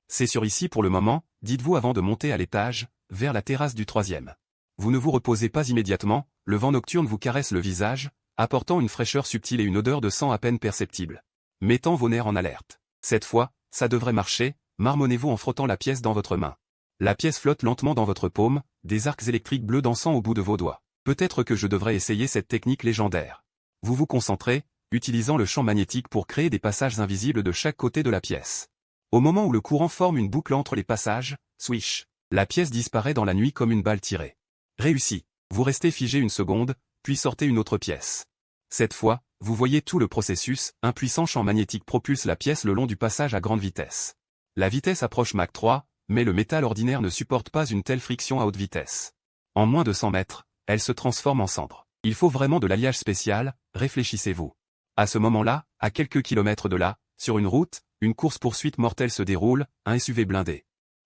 C'est sur ici pour le moment, dites-vous avant de monter à l'étage, vers la terrasse du 3e. Vous ne vous reposez pas immédiatement, le vent nocturne vous caresse le visage, apportant une fraîcheur subtile et une odeur de sang à peine perceptible. Mettant vos nerfs en alerte. Cette fois, ça devrait marcher, marmonnez-vous en frottant la pièce dans votre main. La pièce flotte lentement dans votre paume, des arcs électriques bleus dansant au bout de vos doigts. Peut-être que je devrais essayer cette technique légendaire. Vous vous concentrez, utilisant le champ magnétique pour créer des passages invisibles de chaque côté de la pièce. Au moment où le courant forme une boucle entre les passages, swish, la pièce disparaît dans la nuit comme une balle tirée. Réussi. Vous restez figé une seconde, puis sortez une autre pièce. Cette fois, vous voyez tout le processus, un puissant champ magnétique propulse la pièce le long du passage à grande vitesse. La vitesse approche Mach 3, mais le métal ordinaire ne supporte pas une telle friction à haute vitesse. En moins de 100 mètres, elle se transforme en cendre. Il faut vraiment de l'alliage spécial, réfléchissez-vous. À ce moment-là, à quelques kilomètres de là, sur une route, une course-poursuite mortelle se déroule, un SUV blindé.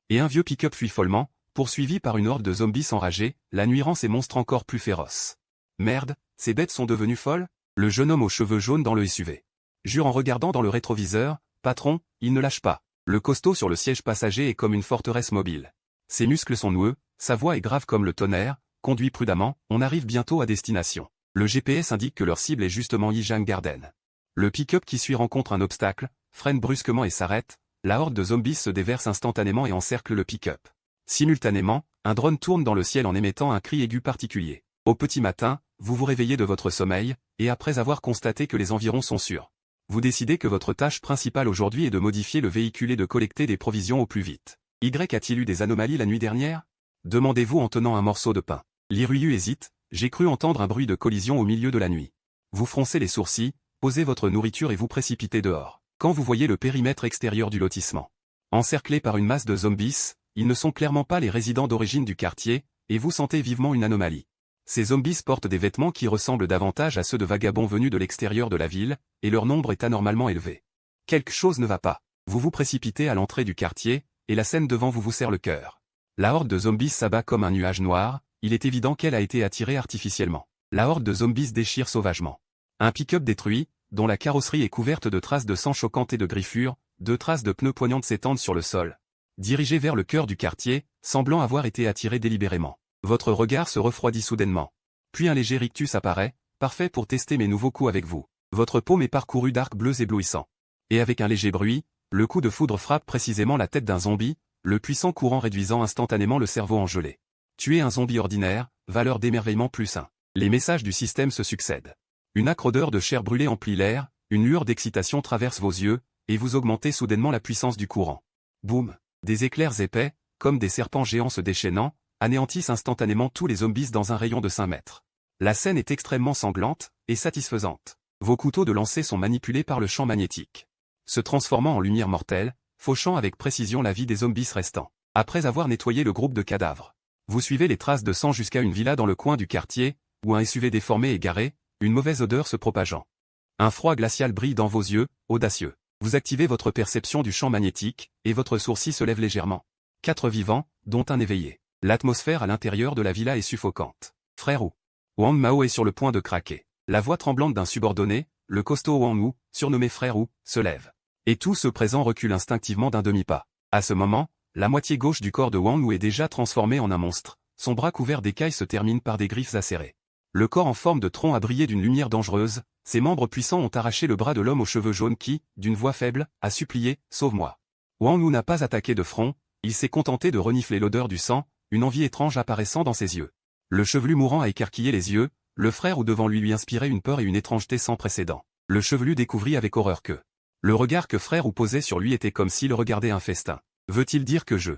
Et un vieux pick-up fuit follement, poursuivi par une horde de zombies enragés, la nuit rend ces monstres encore plus féroces. Merde, ces bêtes sont devenues folles? Le jeune homme aux cheveux jaunes dans le SUV. Jure en regardant dans le rétroviseur, patron, il ne lâche pas. Le costaud sur le siège passager est comme une forteresse mobile. Ses muscles sont noueux, sa voix est grave comme le tonnerre, conduis prudemment, on arrive bientôt à destination. Le GPS indique que leur cible est justement Yijang Garden. Le pick-up qui suit rencontre un obstacle, freine brusquement et s'arrête, la horde de zombies se déverse instantanément et encercle le pick-up. Simultanément, un drone tourne dans le ciel en émettant un cri aigu particulier. Au petit matin, vous vous réveillez de votre sommeil, et après avoir constaté que les environs sont sûrs, vous décidez que votre tâche principale aujourd'hui est de modifier le véhicule et de collecter des provisions au plus vite. Y a-t-il eu des anomalies la nuit dernière? Demandez-vous en tenant un morceau de pain. Li Ruiyu hésite, J'ai cru entendre un bruit de collision au milieu de la nuit. Vous froncez les sourcils, posez votre nourriture et vous précipitez dehors. Quand vous voyez le périmètre extérieur du lotissement, encerclé par une masse de zombies, ils ne sont clairement pas les résidents d'origine du quartier, et vous sentez vivement une anomalie. Ces zombies portent des vêtements qui ressemblent davantage à ceux de vagabonds venus de l'extérieur de la ville, et leur nombre est anormalement élevé. Quelque chose ne va pas. Vous vous précipitez à l'entrée du quartier, et la scène devant vous serre le cœur. La horde de zombies s'abat comme un nuage noir, il est évident qu'elle a été attirée artificiellement. La horde de zombies déchire sauvagement. Un pick-up détruit, dont la carrosserie est couverte de traces de sang choquantes et de griffures, 2 traces de pneus poignantes s'étendent sur le sol. Dirigé vers le cœur du quartier, semblant avoir été attiré délibérément. Votre regard se refroidit soudainement. Puis un léger rictus apparaît, parfait pour tester mes nouveaux coups avec vous. Votre paume est parcourue d'arcs bleus éblouissants. Et avec un léger bruit, le coup de foudre frappe précisément la tête d'un zombie, le puissant courant réduisant instantanément le cerveau en gelée. Tuer un zombie ordinaire, valeur d'émerveillement +1. Les messages du système se succèdent. Une âcre odeur de chair brûlée emplit l'air, une lueur d'excitation traverse vos yeux, et vous augmentez soudainement la puissance du courant. Boum! Des éclairs épais, comme des serpents géants se déchaînant, anéantissent instantanément tous les zombies dans un rayon de 5 mètres. La scène est extrêmement sanglante et satisfaisante. Vos couteaux de lancer sont manipulés par le champ magnétique, se transformant en lumière mortelle, fauchant avec précision la vie des zombies restants. Après avoir nettoyé le groupe de cadavres, vous suivez les traces de sang jusqu'à une villa dans le coin du quartier, où un SUV déformé est garé, une mauvaise odeur se propageant. Un froid glacial brille dans vos yeux, audacieux. Vous activez votre perception du champ magnétique, et votre sourcil se lève légèrement. 4 vivants, dont un éveillé. L'atmosphère à l'intérieur de la villa est suffocante. Frère Wu. Wang Mao est sur le point de craquer. La voix tremblante d'un subordonné, le costaud Wang Wu, surnommé Frère Wu, se lève. Et tout ce présent recule instinctivement d'un demi-pas. À ce moment, la moitié gauche du corps de Wang Wu est déjà transformée en un monstre. Son bras couvert d'écailles se termine par des griffes acérées. Le corps en forme de tronc a brillé d'une lumière dangereuse, ses membres puissants ont arraché le bras de l'homme aux cheveux jaunes qui, d'une voix faible, a supplié « Sauve-moi ». Wang Wu n'a pas attaqué de front, il s'est contenté de renifler l'odeur du sang, une envie étrange apparaissant dans ses yeux. Le chevelu mourant a écarquillé les yeux, le frère ou devant lui inspirait une peur et une étrangeté sans précédent. Le chevelu découvrit avec horreur que le regard que frère ou posait sur lui était comme s'il regardait un festin. Veut-il dire que je...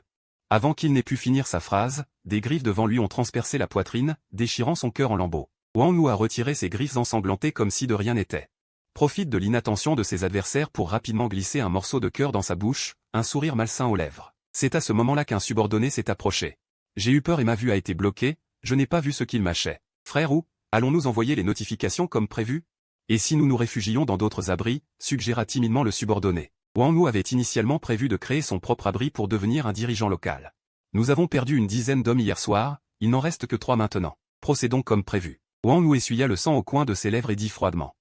Avant qu'il n'ait pu finir sa phrase, des griffes devant lui ont transpercé la poitrine, déchirant son cœur en lambeaux. Wang Wu a retiré ses griffes ensanglantées comme si de rien n'était. Profite de l'inattention de ses adversaires pour rapidement glisser un morceau de cœur dans sa bouche, un sourire malsain aux lèvres. C'est à ce moment-là qu'un subordonné s'est approché. J'ai eu peur et ma vue a été bloquée, je n'ai pas vu ce qu'il mâchait. Frère Wu, allons-nous envoyer les notifications comme prévu? Et si nous nous réfugions dans d'autres abris, suggéra timidement le subordonné. Wang Wu avait initialement prévu de créer son propre abri pour devenir un dirigeant local. Nous avons perdu une dizaine d'hommes hier soir, il n'en reste que 3 maintenant. Procédons comme prévu. Wang Wu essuya le sang au coin de ses lèvres et dit froidement.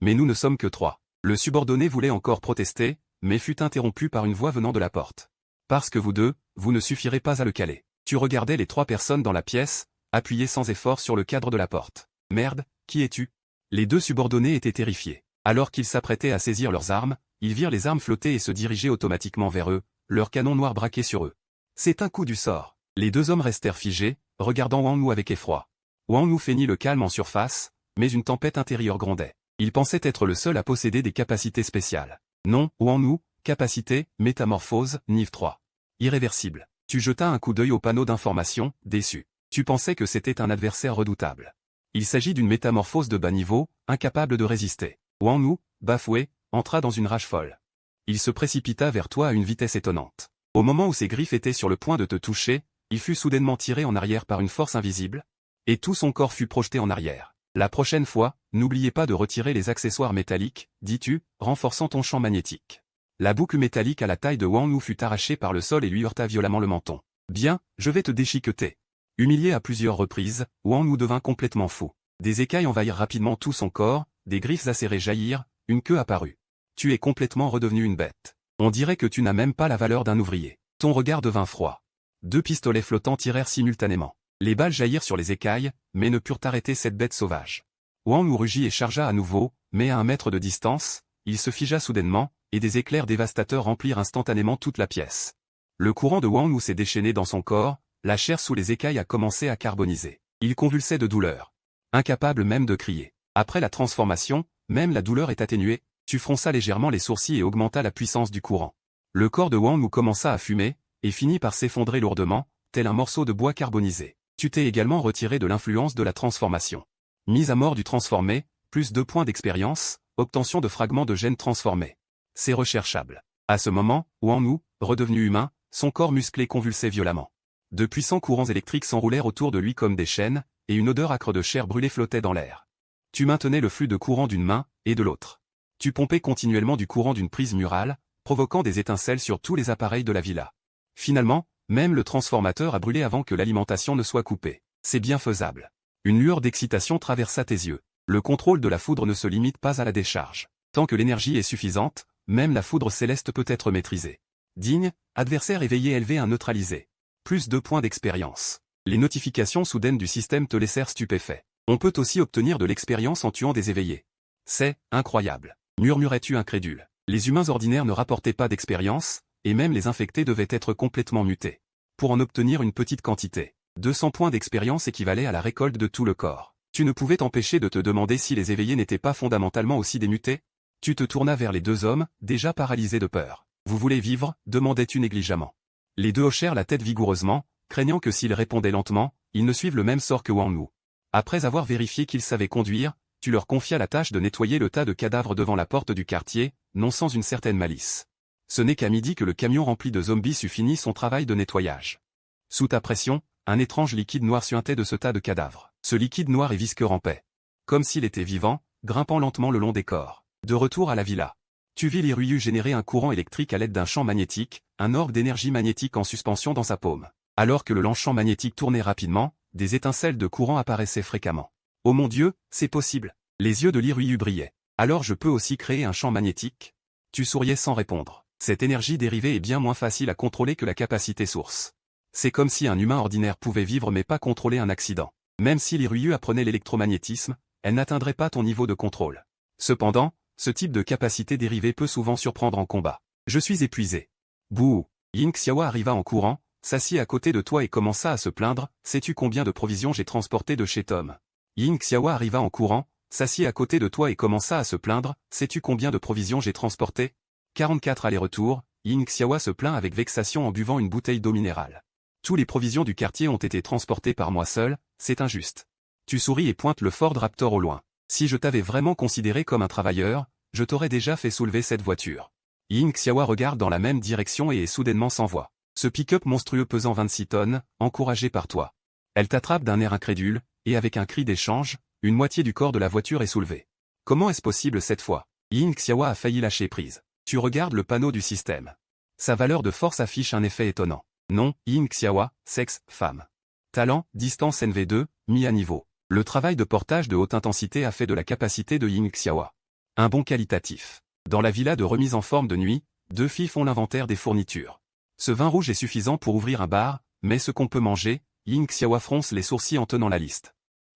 Mais nous ne sommes que 3. Le subordonné voulait encore protester, mais fut interrompu par une voix venant de la porte. Parce que vous deux, vous ne suffirez pas à le caler. Tu regardais les 3 personnes dans la pièce, appuyées sans effort sur le cadre de la porte. Merde, qui es-tu? Les 2 subordonnés étaient terrifiés. Alors qu'ils s'apprêtaient à saisir leurs armes, ils virent les armes flotter et se diriger automatiquement vers eux, leurs canons noirs braqués sur eux. C'est un coup du sort. Les 2 hommes restèrent figés, regardant Wang Wu avec effroi. Wang Wu feignit le calme en surface, mais une tempête intérieure grondait. Il pensait être le seul à posséder des capacités spéciales. Non, Wang Wu, capacité, métamorphose, niveau 3. Irréversible. Tu jetas un coup d'œil au panneau d'information, déçu. Tu pensais que c'était un adversaire redoutable. Il s'agit d'une métamorphose de bas niveau, incapable de résister. Wang Wu, bafoué, entra dans une rage folle. Il se précipita vers toi à une vitesse étonnante. Au moment où ses griffes étaient sur le point de te toucher, il fut soudainement tiré en arrière par une force invisible, et tout son corps fut projeté en arrière. La prochaine fois, n'oubliez pas de retirer les accessoires métalliques, dis-tu, renforçant ton champ magnétique. La boucle métallique à la taille de Wang Wu fut arrachée par le sol et lui heurta violemment le menton. Bien, je vais te déchiqueter. Humilié à plusieurs reprises, Wang Wu devint complètement fou. Des écailles envahirent rapidement tout son corps, des griffes acérées jaillirent, une queue apparut. Tu es complètement redevenu une bête. On dirait que tu n'as même pas la valeur d'un ouvrier. Ton regard devint froid. 2 pistolets flottants tirèrent simultanément. Les balles jaillirent sur les écailles, mais ne purent arrêter cette bête sauvage. Wang Wu rugit et chargea à nouveau, mais à 1 mètre de distance, il se figea soudainement, et des éclairs dévastateurs remplirent instantanément toute la pièce. Le courant de Wang Wu s'est déchaîné dans son corps, la chair sous les écailles a commencé à carboniser. Il convulsait de douleur. Incapable même de crier. Après la transformation, même la douleur est atténuée, tu fronça légèrement les sourcils et augmenta la puissance du courant. Le corps de Wang Wu commença à fumer, et finit par s'effondrer lourdement, tel un morceau de bois carbonisé. Tu t'es également retiré de l'influence de la transformation. Mise à mort du transformé, plus 2 points d'expérience, obtention de fragments de gènes transformés. C'est recherchable. À ce moment, Wang-Nu, redevenu humain, son corps musclé convulsait violemment. De puissants courants électriques s'enroulèrent autour de lui comme des chaînes, et une odeur âcre de chair brûlée flottait dans l'air. Tu maintenais le flux de courant d'une main, et de l'autre. Tu pompais continuellement du courant d'une prise murale, provoquant des étincelles sur tous les appareils de la villa. Finalement, même le transformateur a brûlé avant que l'alimentation ne soit coupée. C'est bien faisable. Une lueur d'excitation traversa tes yeux. Le contrôle de la foudre ne se limite pas à la décharge. Tant que l'énergie est suffisante, même la foudre céleste peut être maîtrisée. Digne, adversaire éveillé élevé à neutraliser. Plus 2 points d'expérience. Les notifications soudaines du système te laissèrent stupéfait. On peut aussi obtenir de l'expérience en tuant des éveillés. C'est incroyable. Murmurais-tu incrédule. Les humains ordinaires ne rapportaient pas d'expérience, et même les infectés devaient être complètement mutés. Pour en obtenir une petite quantité, 200 points d'expérience équivalaient à la récolte de tout le corps. Tu ne pouvais t'empêcher de te demander si les éveillés n'étaient pas fondamentalement aussi démutés. Tu te tournas vers les 2 hommes, déjà paralysés de peur. Vous voulez vivre, demandais-tu négligemment. Les 2 hochèrent la tête vigoureusement, craignant que s'ils répondaient lentement, ils ne suivent le même sort que Wang-Nu. Après avoir vérifié qu'ils savaient conduire, tu leur confias la tâche de nettoyer le tas de cadavres devant la porte du quartier, non sans une certaine malice. Ce n'est qu'à midi que le camion rempli de zombies eut fini son travail de nettoyage. Sous ta pression, un étrange liquide noir suintait de ce tas de cadavres. Ce liquide noir et visqueux rampait. Comme s'il était vivant, grimpant lentement le long des corps. De retour à la villa. Tu vis l'Iryu générer un courant électrique à l'aide d'un champ magnétique, un orbe d'énergie magnétique en suspension dans sa paume. Alors que le lent champ magnétique tournait rapidement, des étincelles de courant apparaissaient fréquemment. Oh mon Dieu, c'est possible. Les yeux de l'Iryu brillaient. Alors je peux aussi créer un champ magnétique? Tu souriais sans répondre. Cette énergie dérivée est bien moins facile à contrôler que la capacité source. C'est comme si un humain ordinaire pouvait vivre mais pas contrôler un accident. Même si l'Iryu apprenait l'électromagnétisme, elle n'atteindrait pas ton niveau de contrôle. Cependant, ce type de capacité dérivée peut souvent surprendre en combat. Je suis épuisé. Bouh. Ying Xiaowa arriva en courant, s'assit à côté de toi et commença à se plaindre. Sais-tu combien de provisions j'ai transportées de chez Tom? Ying Xiaowa arriva en courant, s'assit à côté de toi et commença à se plaindre. Sais-tu combien de provisions j'ai transportées? 44 allers-retours. Ying Xiaowa se plaint avec vexation en buvant une bouteille d'eau minérale. Tous les provisions du quartier ont été transportées par moi seul, c'est injuste. Tu souris et pointes le Ford Raptor au loin. Si je t'avais vraiment considéré comme un travailleur, je t'aurais déjà fait soulever cette voiture. Ying Xiaowa regarde dans la même direction et est soudainement sans voix. Ce pick-up monstrueux pesant 26 tonnes, encouragé par toi. Elle t'attrape d'un air incrédule, et avec un cri d'échange, une moitié du corps de la voiture est soulevée. Comment est-ce possible cette fois? Ying Xiaowa a failli lâcher prise. Tu regardes le panneau du système. Sa valeur de force affiche un effet étonnant. Nom, Ying Xiaowa, sexe, femme. Talent, distance NV2, mis à niveau. Le travail de portage de haute intensité a fait de la capacité de Ying Xiaowa un bon qualitatif. Dans la villa de remise en forme de nuit, 2 filles font l'inventaire des fournitures. Ce vin rouge est suffisant pour ouvrir un bar, mais ce qu'on peut manger, Ying Xiaowa fronce les sourcils en tenant la liste.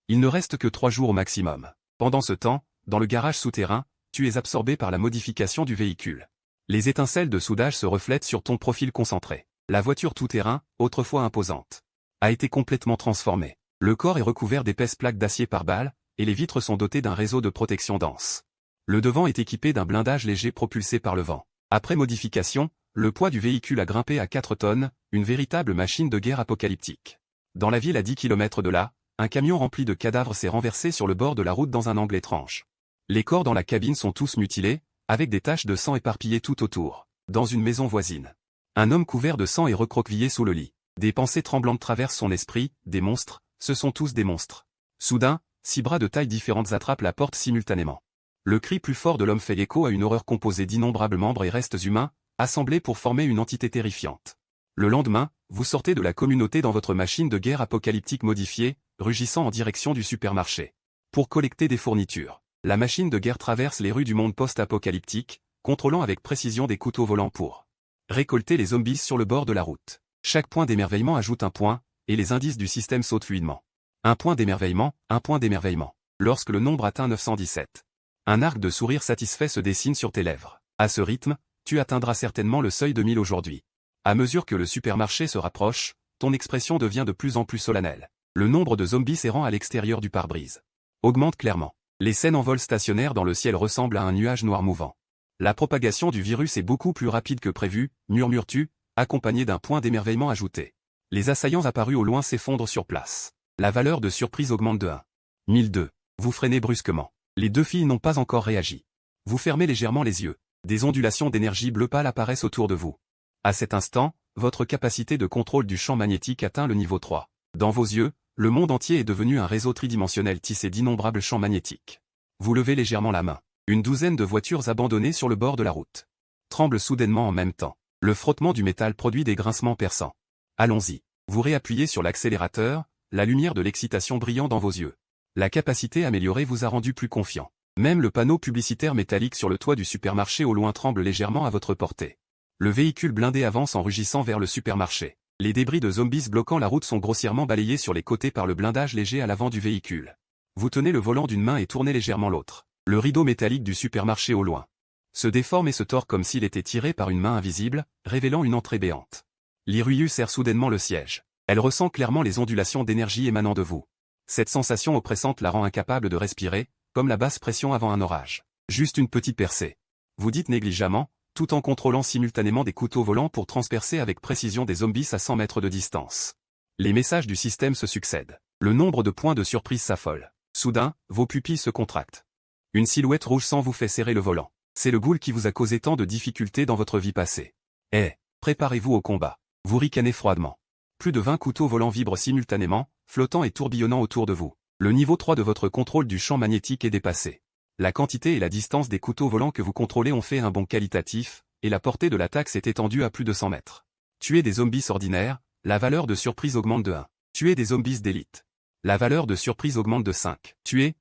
Il ne reste que 3 jours au maximum. Pendant ce temps, dans le garage souterrain, tu es absorbé par la modification du véhicule. Les étincelles de soudage se reflètent sur ton profil concentré. La voiture tout-terrain, autrefois imposante, a été complètement transformée. Le corps est recouvert d'épaisses plaques d'acier par balle, et les vitres sont dotées d'un réseau de protection dense. Le devant est équipé d'un blindage léger propulsé par le vent. Après modification, le poids du véhicule a grimpé à 4 tonnes, une véritable machine de guerre apocalyptique. Dans la ville à 10 km de là, un camion rempli de cadavres s'est renversé sur le bord de la route dans un angle étrange. Les corps dans la cabine sont tous mutilés, avec des taches de sang éparpillées tout autour. Dans une maison voisine, un homme couvert de sang est recroquevillé sous le lit. Des pensées tremblantes traversent son esprit, des monstres, ce sont tous des monstres. Soudain, 6 bras de tailles différentes attrapent la porte simultanément. Le cri plus fort de l'homme fait écho à une horreur composée d'innombrables membres et restes humains, assemblés pour former une entité terrifiante. Le lendemain, vous sortez de la communauté dans votre machine de guerre apocalyptique modifiée, rugissant en direction du supermarché. Pour collecter des fournitures, la machine de guerre traverse les rues du monde post-apocalyptique, contrôlant avec précision des couteaux volants pour récolter les zombies sur le bord de la route. Chaque point d'émerveillement ajoute un point, et les indices du système sautent fluidement. Un point d'émerveillement, un point d'émerveillement. Lorsque le nombre atteint 917. Un arc de sourire satisfait se dessine sur tes lèvres. À ce rythme, tu atteindras certainement le seuil de 1000 aujourd'hui. À mesure que le supermarché se rapproche, ton expression devient de plus en plus solennelle. Le nombre de zombies s'errant à l'extérieur du pare-brise augmente clairement. Les scènes en vol stationnaire dans le ciel ressemblent à un nuage noir mouvant. La propagation du virus est beaucoup plus rapide que prévu, murmures-tu, accompagné d'un point d'émerveillement ajouté. Les assaillants apparus au loin s'effondrent sur place. La valeur de surprise augmente de 1. 1002. Vous freinez brusquement. Les deux filles n'ont pas encore réagi. Vous fermez légèrement les yeux. Des ondulations d'énergie bleu pâle apparaissent autour de vous. À cet instant, votre capacité de contrôle du champ magnétique atteint le niveau 3. Dans vos yeux, le monde entier est devenu un réseau tridimensionnel tissé d'innombrables champs magnétiques. Vous levez légèrement la main. Une douzaine de voitures abandonnées sur le bord de la route tremblent soudainement en même temps. Le frottement du métal produit des grincements perçants. Allons-y. Vous réappuyez sur l'accélérateur, la lumière de l'excitation brillant dans vos yeux. La capacité améliorée vous a rendu plus confiant. Même le panneau publicitaire métallique sur le toit du supermarché au loin tremble légèrement à votre portée. Le véhicule blindé avance en rugissant vers le supermarché. Les débris de zombies bloquant la route sont grossièrement balayés sur les côtés par le blindage léger à l'avant du véhicule. Vous tenez le volant d'une main et tournez légèrement l'autre. Le rideau métallique du supermarché au loin se déforme et se tord comme s'il était tiré par une main invisible, révélant une entrée béante. L'Iryu serre soudainement le siège. Elle ressent clairement les ondulations d'énergie émanant de vous. Cette sensation oppressante la rend incapable de respirer, comme la basse pression avant un orage. Juste une petite percée. Vous dites négligemment, tout en contrôlant simultanément des couteaux volants pour transpercer avec précision des zombies à 100 mètres de distance. Les messages du système se succèdent. Le nombre de points de surprise s'affole. Soudain, vos pupilles se contractent. Une silhouette rouge sang vous fait serrer le volant. C'est le ghoul qui vous a causé tant de difficultés dans votre vie passée. Préparez-vous au combat. Vous ricanez froidement. Plus de 20 couteaux volants vibrent simultanément, flottant et tourbillonnant autour de vous. Le niveau 3 de votre contrôle du champ magnétique est dépassé. La quantité et la distance des couteaux volants que vous contrôlez ont fait un bond qualitatif, et la portée de l'attaque s'est étendue à plus de 100 mètres. Tuer des zombies ordinaires, la valeur de surprise augmente de 1. Tuer des zombies d'élite. La valeur de surprise augmente de 5. Tuer.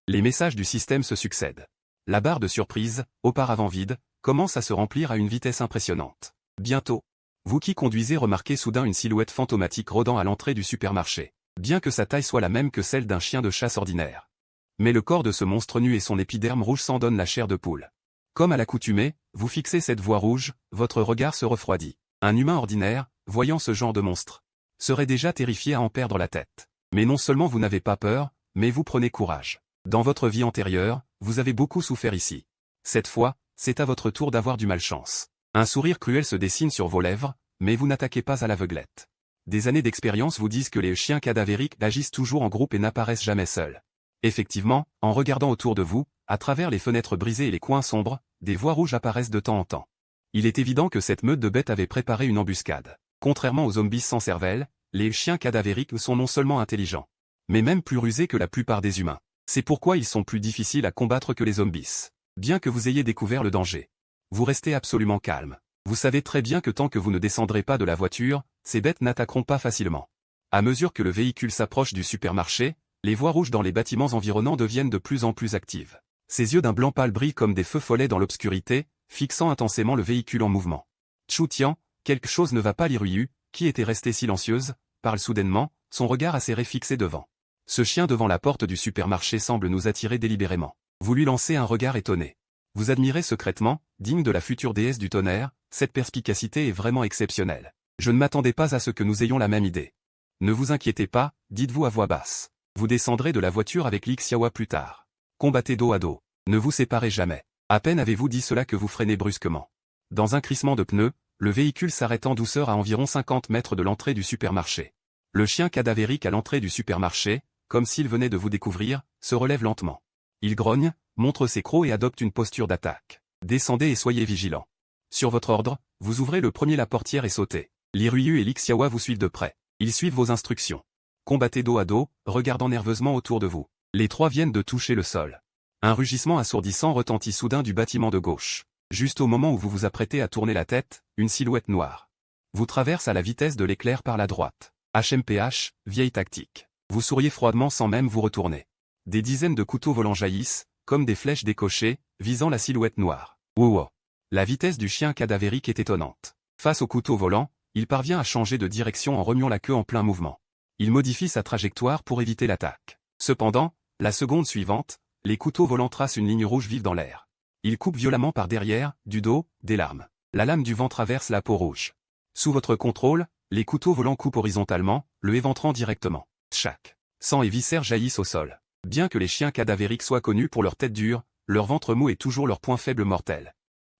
Les messages du système se succèdent. La barre de surprise, auparavant vide, commence à se remplir à une vitesse impressionnante. Bientôt, vous qui conduisez remarquez soudain une silhouette fantomatique rôdant à l'entrée du supermarché, bien que sa taille soit la même que celle d'un chien de chasse ordinaire. Mais le corps de ce monstre nu et son épiderme rouge s'en donnent la chair de poule. Comme à l'accoutumée, vous fixez cette voie rouge, votre regard se refroidit. Un humain ordinaire, voyant ce genre de monstre, serait déjà terrifié à en perdre la tête. Mais non seulement vous n'avez pas peur, mais vous prenez courage. Dans votre vie antérieure, vous avez beaucoup souffert ici. Cette fois, c'est à votre tour d'avoir du malchance. Un sourire cruel se dessine sur vos lèvres, mais vous n'attaquez pas à l'aveuglette. Des années d'expérience vous disent que les chiens cadavériques agissent toujours en groupe et n'apparaissent jamais seuls. Effectivement, en regardant autour de vous, à travers les fenêtres brisées et les coins sombres, des voix rouges apparaissent de temps en temps. Il est évident que cette meute de bêtes avait préparé une embuscade. Contrairement aux zombies sans cervelle, les chiens cadavériques sont non seulement intelligents, mais même plus rusés que la plupart des humains. C'est pourquoi ils sont plus difficiles à combattre que les zombies. Bien que vous ayez découvert le danger, vous restez absolument calme. Vous savez très bien que tant que vous ne descendrez pas de la voiture, ces bêtes n'attaqueront pas facilement. À mesure que le véhicule s'approche du supermarché, les voies rouges dans les bâtiments environnants deviennent de plus en plus actives. Ses yeux d'un blanc pâle brillent comme des feux follets dans l'obscurité, fixant intensément le véhicule en mouvement. Chu Tian, quelque chose ne va pas. L'Iryu, qui était restée silencieuse, parle soudainement, son regard acéré fixé devant. Ce chien devant la porte du supermarché semble nous attirer délibérément. Vous lui lancez un regard étonné. Vous admirez secrètement, digne de la future déesse du tonnerre, cette perspicacité est vraiment exceptionnelle. Je ne m'attendais pas à ce que nous ayons la même idée. Ne vous inquiétez pas, dites-vous à voix basse. Vous descendrez de la voiture avec Li Xiaohua plus tard. Combattez dos à dos. Ne vous séparez jamais. À peine avez-vous dit cela que vous freinez brusquement. Dans un crissement de pneus, le véhicule s'arrête en douceur à environ 50 mètres de l'entrée du supermarché. Le chien cadavérique à l'entrée du supermarché, comme s'il venait de vous découvrir, se relève lentement. Il grogne, montre ses crocs et adopte une posture d'attaque. Descendez et soyez vigilants. Sur votre ordre, vous ouvrez le premier la portière et sautez. L'Iryu et Li Xiaohua vous suivent de près. Ils suivent vos instructions. Combattez dos à dos, regardant nerveusement autour de vous. Les trois viennent de toucher le sol. Un rugissement assourdissant retentit soudain du bâtiment de gauche. Juste au moment où vous vous apprêtez à tourner la tête, une silhouette noire vous traverse à la vitesse de l'éclair par la droite. HMPH, vieille tactique. Vous souriez froidement sans même vous retourner. Des dizaines de couteaux volants jaillissent, comme des flèches décochées, visant la silhouette noire. Wow. La vitesse du chien cadavérique est étonnante. Face au couteau volant, il parvient à changer de direction en remuant la queue en plein mouvement. Il modifie sa trajectoire pour éviter l'attaque. Cependant, la seconde suivante, les couteaux volants tracent une ligne rouge vive dans l'air. Ils coupent violemment par derrière, du dos, des larmes. La lame du vent traverse la peau rouge. Sous votre contrôle, les couteaux volants coupent horizontalement, le éventrant directement. Tchac. Sang et viscères jaillissent au sol. Bien que les chiens cadavériques soient connus pour leur tête dure, leur ventre mou est toujours leur point faible mortel.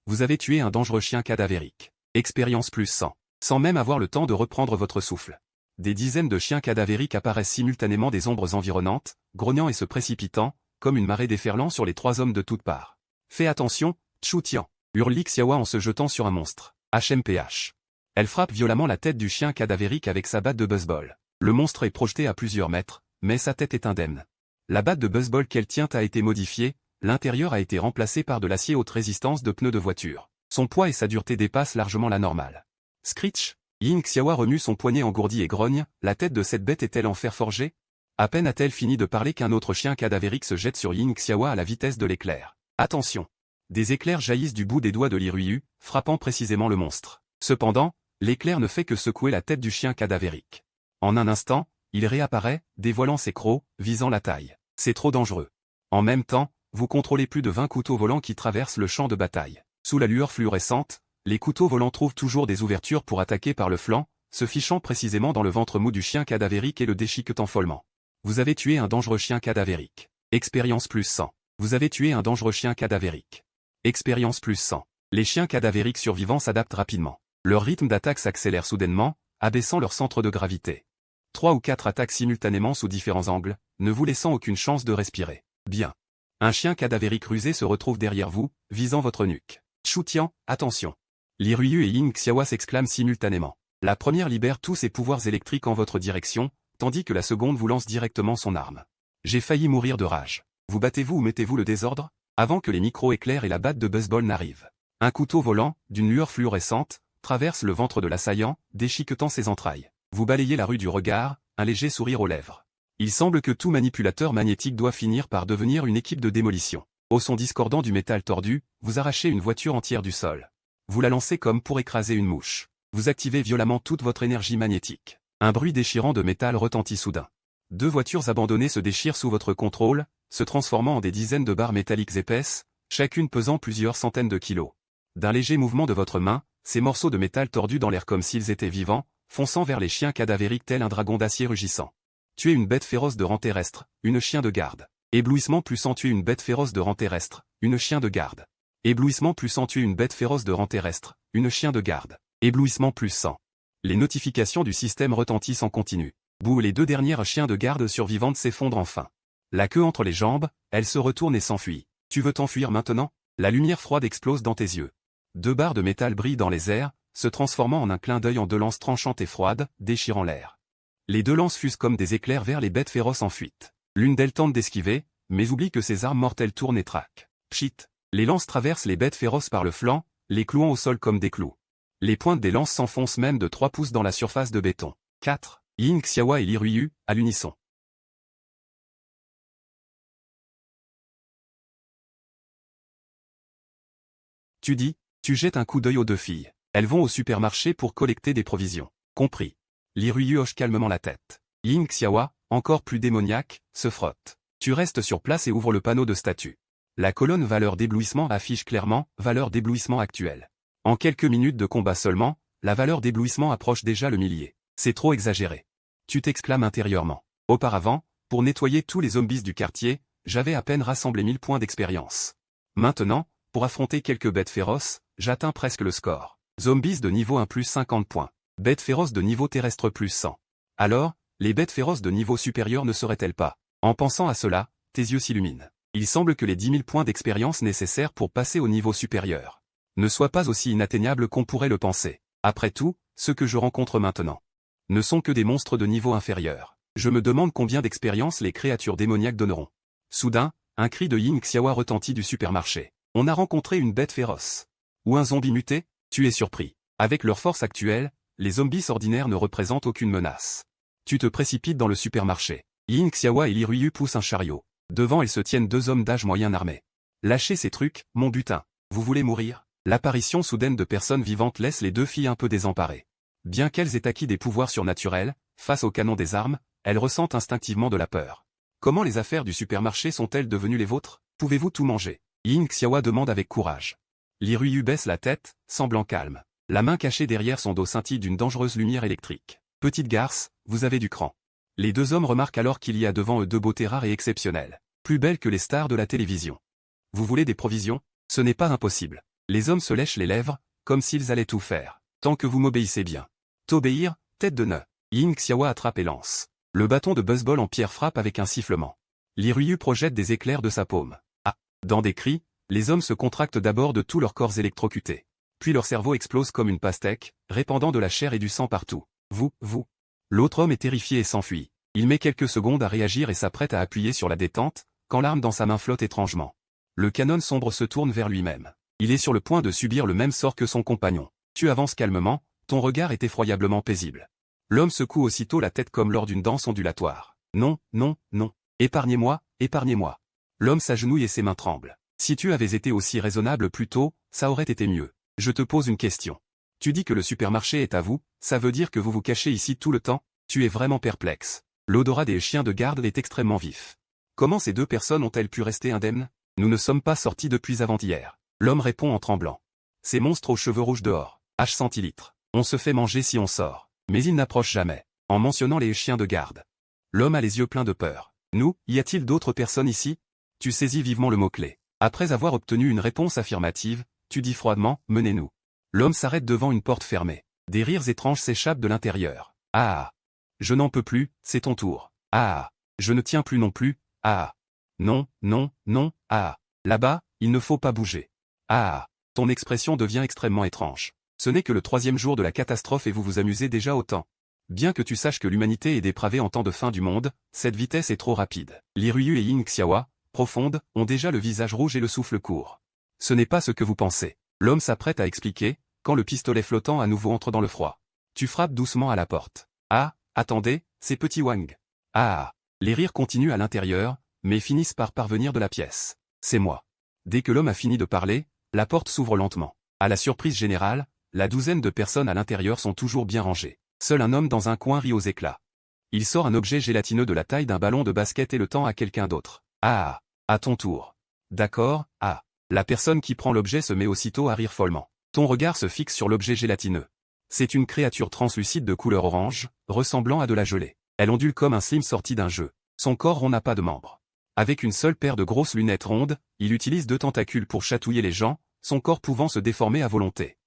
Vous avez tué un dangereux chien cadavérique. Expérience plus 100. Sans même avoir le temps de reprendre votre souffle. Des dizaines de chiens cadavériques apparaissent simultanément des ombres environnantes, grognant et se précipitant, comme une marée déferlant sur les trois hommes de toutes parts. Fais attention, Chu Tian, hurle Li Xiaohua en se jetant sur un monstre. HMPH. Elle frappe violemment la tête du chien cadavérique avec sa batte de baseball. Le monstre est projeté à plusieurs mètres, mais sa tête est indemne. La batte de baseball qu'elle tient a été modifiée, l'intérieur a été remplacé par de l'acier haute résistance de pneus de voiture. Son poids et sa dureté dépassent largement la normale. Screech, Yin Xiaohua remue son poignet engourdi et grogne, la tête de cette bête est-elle en fer forgé? À peine a-t-elle fini de parler qu'un autre chien cadavérique se jette sur Yin Xiaohua à la vitesse de l'éclair. Attention! Des éclairs jaillissent du bout des doigts de Li Ruiyu, frappant précisément le monstre. Cependant, l'éclair ne fait que secouer la tête du chien cadavérique. En un instant, il réapparaît, dévoilant ses crocs, visant la taille. C'est trop dangereux. En même temps, vous contrôlez plus de 20 couteaux volants qui traversent le champ de bataille. Sous la lueur fluorescente, les couteaux volants trouvent toujours des ouvertures pour attaquer par le flanc, se fichant précisément dans le ventre mou du chien cadavérique et le déchiquetant follement. Vous avez tué un dangereux chien cadavérique. Expérience plus 100. Vous avez tué un dangereux chien cadavérique. Expérience plus 100. Les chiens cadavériques survivants s'adaptent rapidement. Leur rythme d'attaque s'accélère soudainement, abaissant leur centre de gravité. 3 ou 4 attaques simultanément sous différents angles, ne vous laissant aucune chance de respirer. Bien. Un chien cadavérique rusé se retrouve derrière vous, visant votre nuque. Chu Tian, attention. Li Ruiyu et Yin Xiaohua s'exclament simultanément. La première libère tous ses pouvoirs électriques en votre direction, tandis que la seconde vous lance directement son arme. J'ai failli mourir de rage. Vous battez-vous ou mettez-vous le désordre? Avant que les micro-éclairs et la batte de baseball n'arrivent. Un couteau volant, d'une lueur fluorescente, traverse le ventre de l'assaillant, déchiquetant ses entrailles. Vous balayez la rue du regard, un léger sourire aux lèvres. Il semble que tout manipulateur magnétique doit finir par devenir une équipe de démolition. Au son discordant du métal tordu, vous arrachez une voiture entière du sol. Vous la lancez comme pour écraser une mouche. Vous activez violemment toute votre énergie magnétique. Un bruit déchirant de métal retentit soudain. 2 voitures abandonnées se déchirent sous votre contrôle, se transformant en des dizaines de barres métalliques épaisses, chacune pesant plusieurs centaines de kilos. D'un léger mouvement de votre main, ces morceaux de métal tordus dans l'air comme s'ils étaient vivants, fonçant vers les chiens cadavériques tel un dragon d'acier rugissant. Tuer une bête féroce de rang terrestre, une chien de garde. Éblouissement plus 100 tuer une bête féroce de rang terrestre, une chien de garde. Éblouissement plus 100 tuer une bête féroce de rang terrestre, une chien de garde. Éblouissement plus 100. Les notifications du système retentissent en continu. Bouh, les 2 dernières chiens de garde survivantes s'effondrent enfin. La queue entre les jambes, elle se retourne et s'enfuit. Tu veux t'enfuir maintenant? La lumière froide explose dans tes yeux. 2 barres de métal brillent dans les airs, se transformant en un clin d'œil en 2 lances tranchantes et froides, déchirant l'air. Les 2 lances fusent comme des éclairs vers les bêtes féroces en fuite. L'une d'elles tente d'esquiver, mais oublie que ses armes mortelles tournent et traquent. Pchit! Les lances traversent les bêtes féroces par le flanc, les clouant au sol comme des clous. Les pointes des lances s'enfoncent même de 3 pouces dans la surface de béton. 4. Yin Xiaohua et Li Ruiyu, à l'unisson. Tu dis, tu jettes un coup d'œil aux 2 filles. Elles vont au supermarché pour collecter des provisions. Compris. Li Ruiyu hoche calmement la tête. Yin Xiaohua, encore plus démoniaque, se frotte. Tu restes sur place et ouvres le panneau de statut. La colonne valeur d'éblouissement affiche clairement valeur d'éblouissement actuelle. En quelques minutes de combat seulement, la valeur d'éblouissement approche déjà le millier. C'est trop exagéré. Tu t'exclames intérieurement. Auparavant, pour nettoyer tous les zombies du quartier, j'avais à peine rassemblé 1000 points d'expérience. Maintenant, pour affronter quelques bêtes féroces, j'atteins presque le score. Zombies de niveau 1 plus 50 points. Bêtes féroces de niveau terrestre plus 100. Alors, les bêtes féroces de niveau supérieur ne seraient-elles pas? En pensant à cela, tes yeux s'illuminent. Il semble que les 10 000 points d'expérience nécessaires pour passer au niveau supérieur ne soient pas aussi inatteignables qu'on pourrait le penser. Après tout, ceux que je rencontre maintenant ne sont que des monstres de niveau inférieur. Je me demande combien d'expérience les créatures démoniaques donneront. Soudain, un cri de Yin Xiaohua retentit du supermarché. On a rencontré une bête féroce. Ou un zombie muté? Tu es surpris. Avec leur force actuelle, les zombies ordinaires ne représentent aucune menace. Tu te précipites dans le supermarché. Yin Xiaohua et Li Ruiyu poussent un chariot. Devant elles se tiennent 2 hommes d'âge moyen armés. Lâchez ces trucs, mon butin. Vous voulez mourir? L'apparition soudaine de personnes vivantes laisse les 2 filles un peu désemparées. Bien qu'elles aient acquis des pouvoirs surnaturels, face au canon des armes, elles ressentent instinctivement de la peur. Comment les affaires du supermarché sont-elles devenues les vôtres? Pouvez-vous tout manger? Yin Xiaohua demande avec courage. Li Ruiyu baisse la tête, semblant calme. La main cachée derrière son dos scintille d'une dangereuse lumière électrique. Petite garce, vous avez du cran. Les 2 hommes remarquent alors qu'il y a devant eux 2 beautés rares et exceptionnelles. Plus belles que les stars de la télévision. Vous voulez des provisions? Ce n'est pas impossible. Les hommes se lèchent les lèvres, comme s'ils allaient tout faire. Tant que vous m'obéissez bien. T'obéir, tête de nœud. Ying Xiaowa attrape et lance. Le bâton de baseball en pierre frappe avec un sifflement. Li Ruiyu projette des éclairs de sa paume. Ah! Dans des cris, les hommes se contractent d'abord de tous leurs corps électrocutés. Puis leur cerveau explose comme une pastèque, répandant de la chair et du sang partout. Vous. L'autre homme est terrifié et s'enfuit. Il met quelques secondes à réagir et s'apprête à appuyer sur la détente, quand l'arme dans sa main flotte étrangement. Le canon sombre se tourne vers lui-même. Il est sur le point de subir le même sort que son compagnon. Tu avances calmement, ton regard est effroyablement paisible. L'homme secoue aussitôt la tête comme lors d'une danse ondulatoire. Non. Épargnez-moi. L'homme s'agenouille et ses mains tremblent. Si tu avais été aussi raisonnable plus tôt, ça aurait été mieux. Je te pose une question. Tu dis que le supermarché est à vous, ça veut dire que vous vous cachez ici tout le temps? Tu es vraiment perplexe. L'odorat des chiens de garde est extrêmement vif. Comment ces deux personnes ont-elles pu rester indemnes? Nous ne sommes pas sortis depuis avant-hier. L'homme répond en tremblant. Ces monstres aux cheveux rouges dehors, H centilitres. On se fait manger si on sort. Mais ils n'approchent jamais, en mentionnant les chiens de garde. L'homme a les yeux pleins de peur. Nous, y a-t-il d'autres personnes ici? Tu saisis vivement le mot-clé. Après avoir obtenu une réponse affirmative, tu dis froidement, menez-nous. L'homme s'arrête devant une porte fermée. Des rires étranges s'échappent de l'intérieur. Ah! Je n'en peux plus, c'est ton tour. Ah! Je ne tiens plus non plus. Ah! Non. Ah! Là-bas, il ne faut pas bouger. Ah! Ton expression devient extrêmement étrange. Ce n'est que le 3e jour de la catastrophe et vous vous amusez déjà autant. Bien que tu saches que l'humanité est dépravée en temps de fin du monde, cette vitesse est trop rapide. Li Ruiyu et Ying Xiaowa, profondes, ont déjà le visage rouge et le souffle court. Ce n'est pas ce que vous pensez. L'homme s'apprête à expliquer, quand le pistolet flottant à nouveau entre dans le froid. Tu frappes doucement à la porte. Ah, attendez, c'est petit Wang. Ah! Les rires continuent à l'intérieur, mais finissent par parvenir de la pièce. C'est moi. Dès que l'homme a fini de parler, la porte s'ouvre lentement. À la surprise générale, la douzaine de personnes à l'intérieur sont toujours bien rangées. Seul un homme dans un coin rit aux éclats. Il sort un objet gélatineux de la taille d'un ballon de basket et le tend à quelqu'un d'autre. Ah! À ton tour. D'accord, ah. La personne qui prend l'objet se met aussitôt à rire follement. Ton regard se fixe sur l'objet gélatineux. C'est une créature translucide de couleur orange, ressemblant à de la gelée. Elle ondule comme un slime sorti d'un jeu. Son corps rond n'a pas de membres. Avec une seule paire de grosses lunettes rondes, il utilise 2 tentacules pour chatouiller les gens, son corps pouvant se déformer à volonté.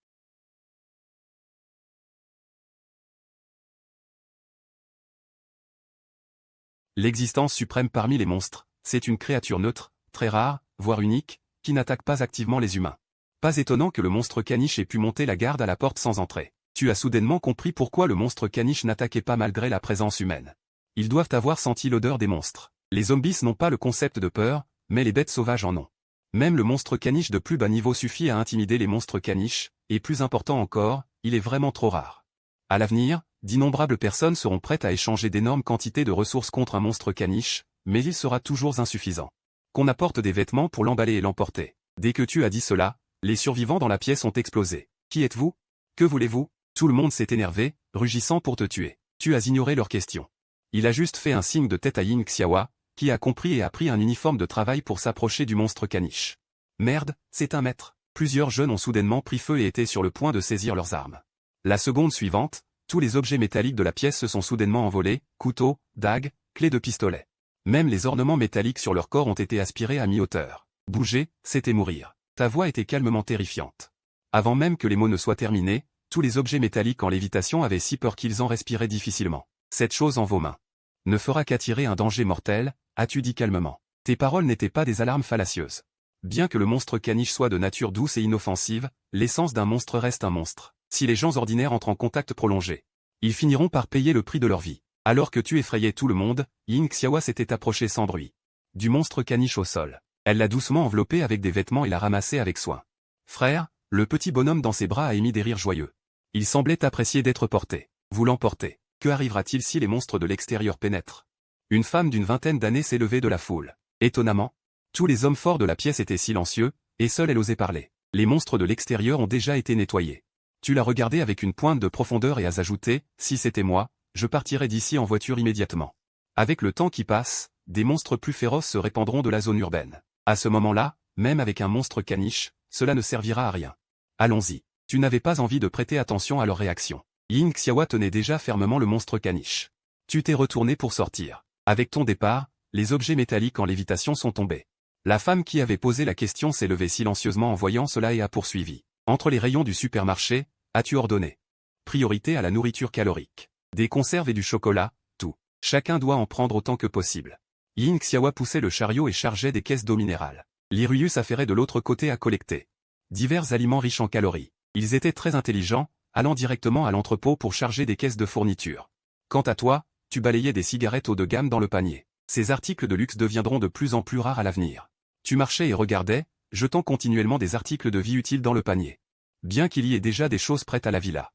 L'existence suprême parmi les monstres, c'est une créature neutre, très rare, voire unique, qui n'attaque pas activement les humains. Pas étonnant que le monstre caniche ait pu monter la garde à la porte sans entrer. Tu as soudainement compris pourquoi le monstre caniche n'attaquait pas malgré la présence humaine. Ils doivent avoir senti l'odeur des monstres. Les zombies n'ont pas le concept de peur, mais les bêtes sauvages en ont. Même le monstre caniche de plus bas niveau suffit à intimider les monstres caniches, et plus important encore, il est vraiment trop rare. À l'avenir, d'innombrables personnes seront prêtes à échanger d'énormes quantités de ressources contre un monstre caniche, mais il sera toujours insuffisant. Qu'on apporte des vêtements pour l'emballer et l'emporter. Dès que tu as dit cela, les survivants dans la pièce ont explosé. Qui êtes-vous? Que voulez-vous? Tout le monde s'est énervé, rugissant pour te tuer. Tu as ignoré leurs questions. Il a juste fait un signe de tête à Ying Xiaowa, qui a compris et a pris un uniforme de travail pour s'approcher du monstre caniche. Merde, c'est un maître. Plusieurs jeunes ont soudainement pris feu et étaient sur le point de saisir leurs armes. La seconde suivante, tous les objets métalliques de la pièce se sont soudainement envolés, couteaux, dagues, clés de pistolet. Même les ornements métalliques sur leur corps ont été aspirés à mi-hauteur. Bouger, c'était mourir. Ta voix était calmement terrifiante. Avant même que les mots ne soient terminés, tous les objets métalliques en lévitation avaient si peur qu'ils en respiraient difficilement. Cette chose en vos mains ne fera qu'attirer un danger mortel, as-tu dit calmement. Tes paroles n'étaient pas des alarmes fallacieuses. Bien que le monstre caniche soit de nature douce et inoffensive, l'essence d'un monstre reste un monstre. Si les gens ordinaires entrent en contact prolongé, ils finiront par payer le prix de leur vie. Alors que tu effrayais tout le monde, Ying Xiaowa s'était approchée sans bruit du monstre caniche au sol. Elle l'a doucement enveloppé avec des vêtements et l'a ramassé avec soin. Frère, le petit bonhomme dans ses bras a émis des rires joyeux. Il semblait apprécier d'être porté. Vous l'emportez. Que arrivera-t-il si les monstres de l'extérieur pénètrent? Une femme d'une vingtaine d'années s'est levée de la foule. Étonnamment, tous les hommes forts de la pièce étaient silencieux, et seule elle osait parler. Les monstres de l'extérieur ont déjà été nettoyés. Tu l'as regardé avec une pointe de profondeur et as ajouté, si c'était moi, je partirais d'ici en voiture immédiatement. Avec le temps qui passe, des monstres plus féroces se répandront de la zone urbaine. À ce moment-là, même avec un monstre caniche, cela ne servira à rien. Allons-y. Tu n'avais pas envie de prêter attention à leur réaction. Ying Xiaowa tenait déjà fermement le monstre caniche. Tu t'es retourné pour sortir. Avec ton départ, les objets métalliques en lévitation sont tombés. La femme qui avait posé la question s'est levée silencieusement en voyant cela et a poursuivi. Entre les rayons du supermarché, as-tu ordonné priorité à la nourriture calorique. Des conserves et du chocolat, tout. Chacun doit en prendre autant que possible. Yin Xiaohua poussait le chariot et chargeait des caisses d'eau minérale. Lirius affairait de l'autre côté à collecter divers aliments riches en calories. Ils étaient très intelligents, allant directement à l'entrepôt pour charger des caisses de fournitures. Quant à toi, tu balayais des cigarettes haut de gamme dans le panier. Ces articles de luxe deviendront de plus en plus rares à l'avenir. Tu marchais et regardais, jetant continuellement des articles de vie utiles dans le panier. Bien qu'il y ait déjà des choses prêtes à la villa.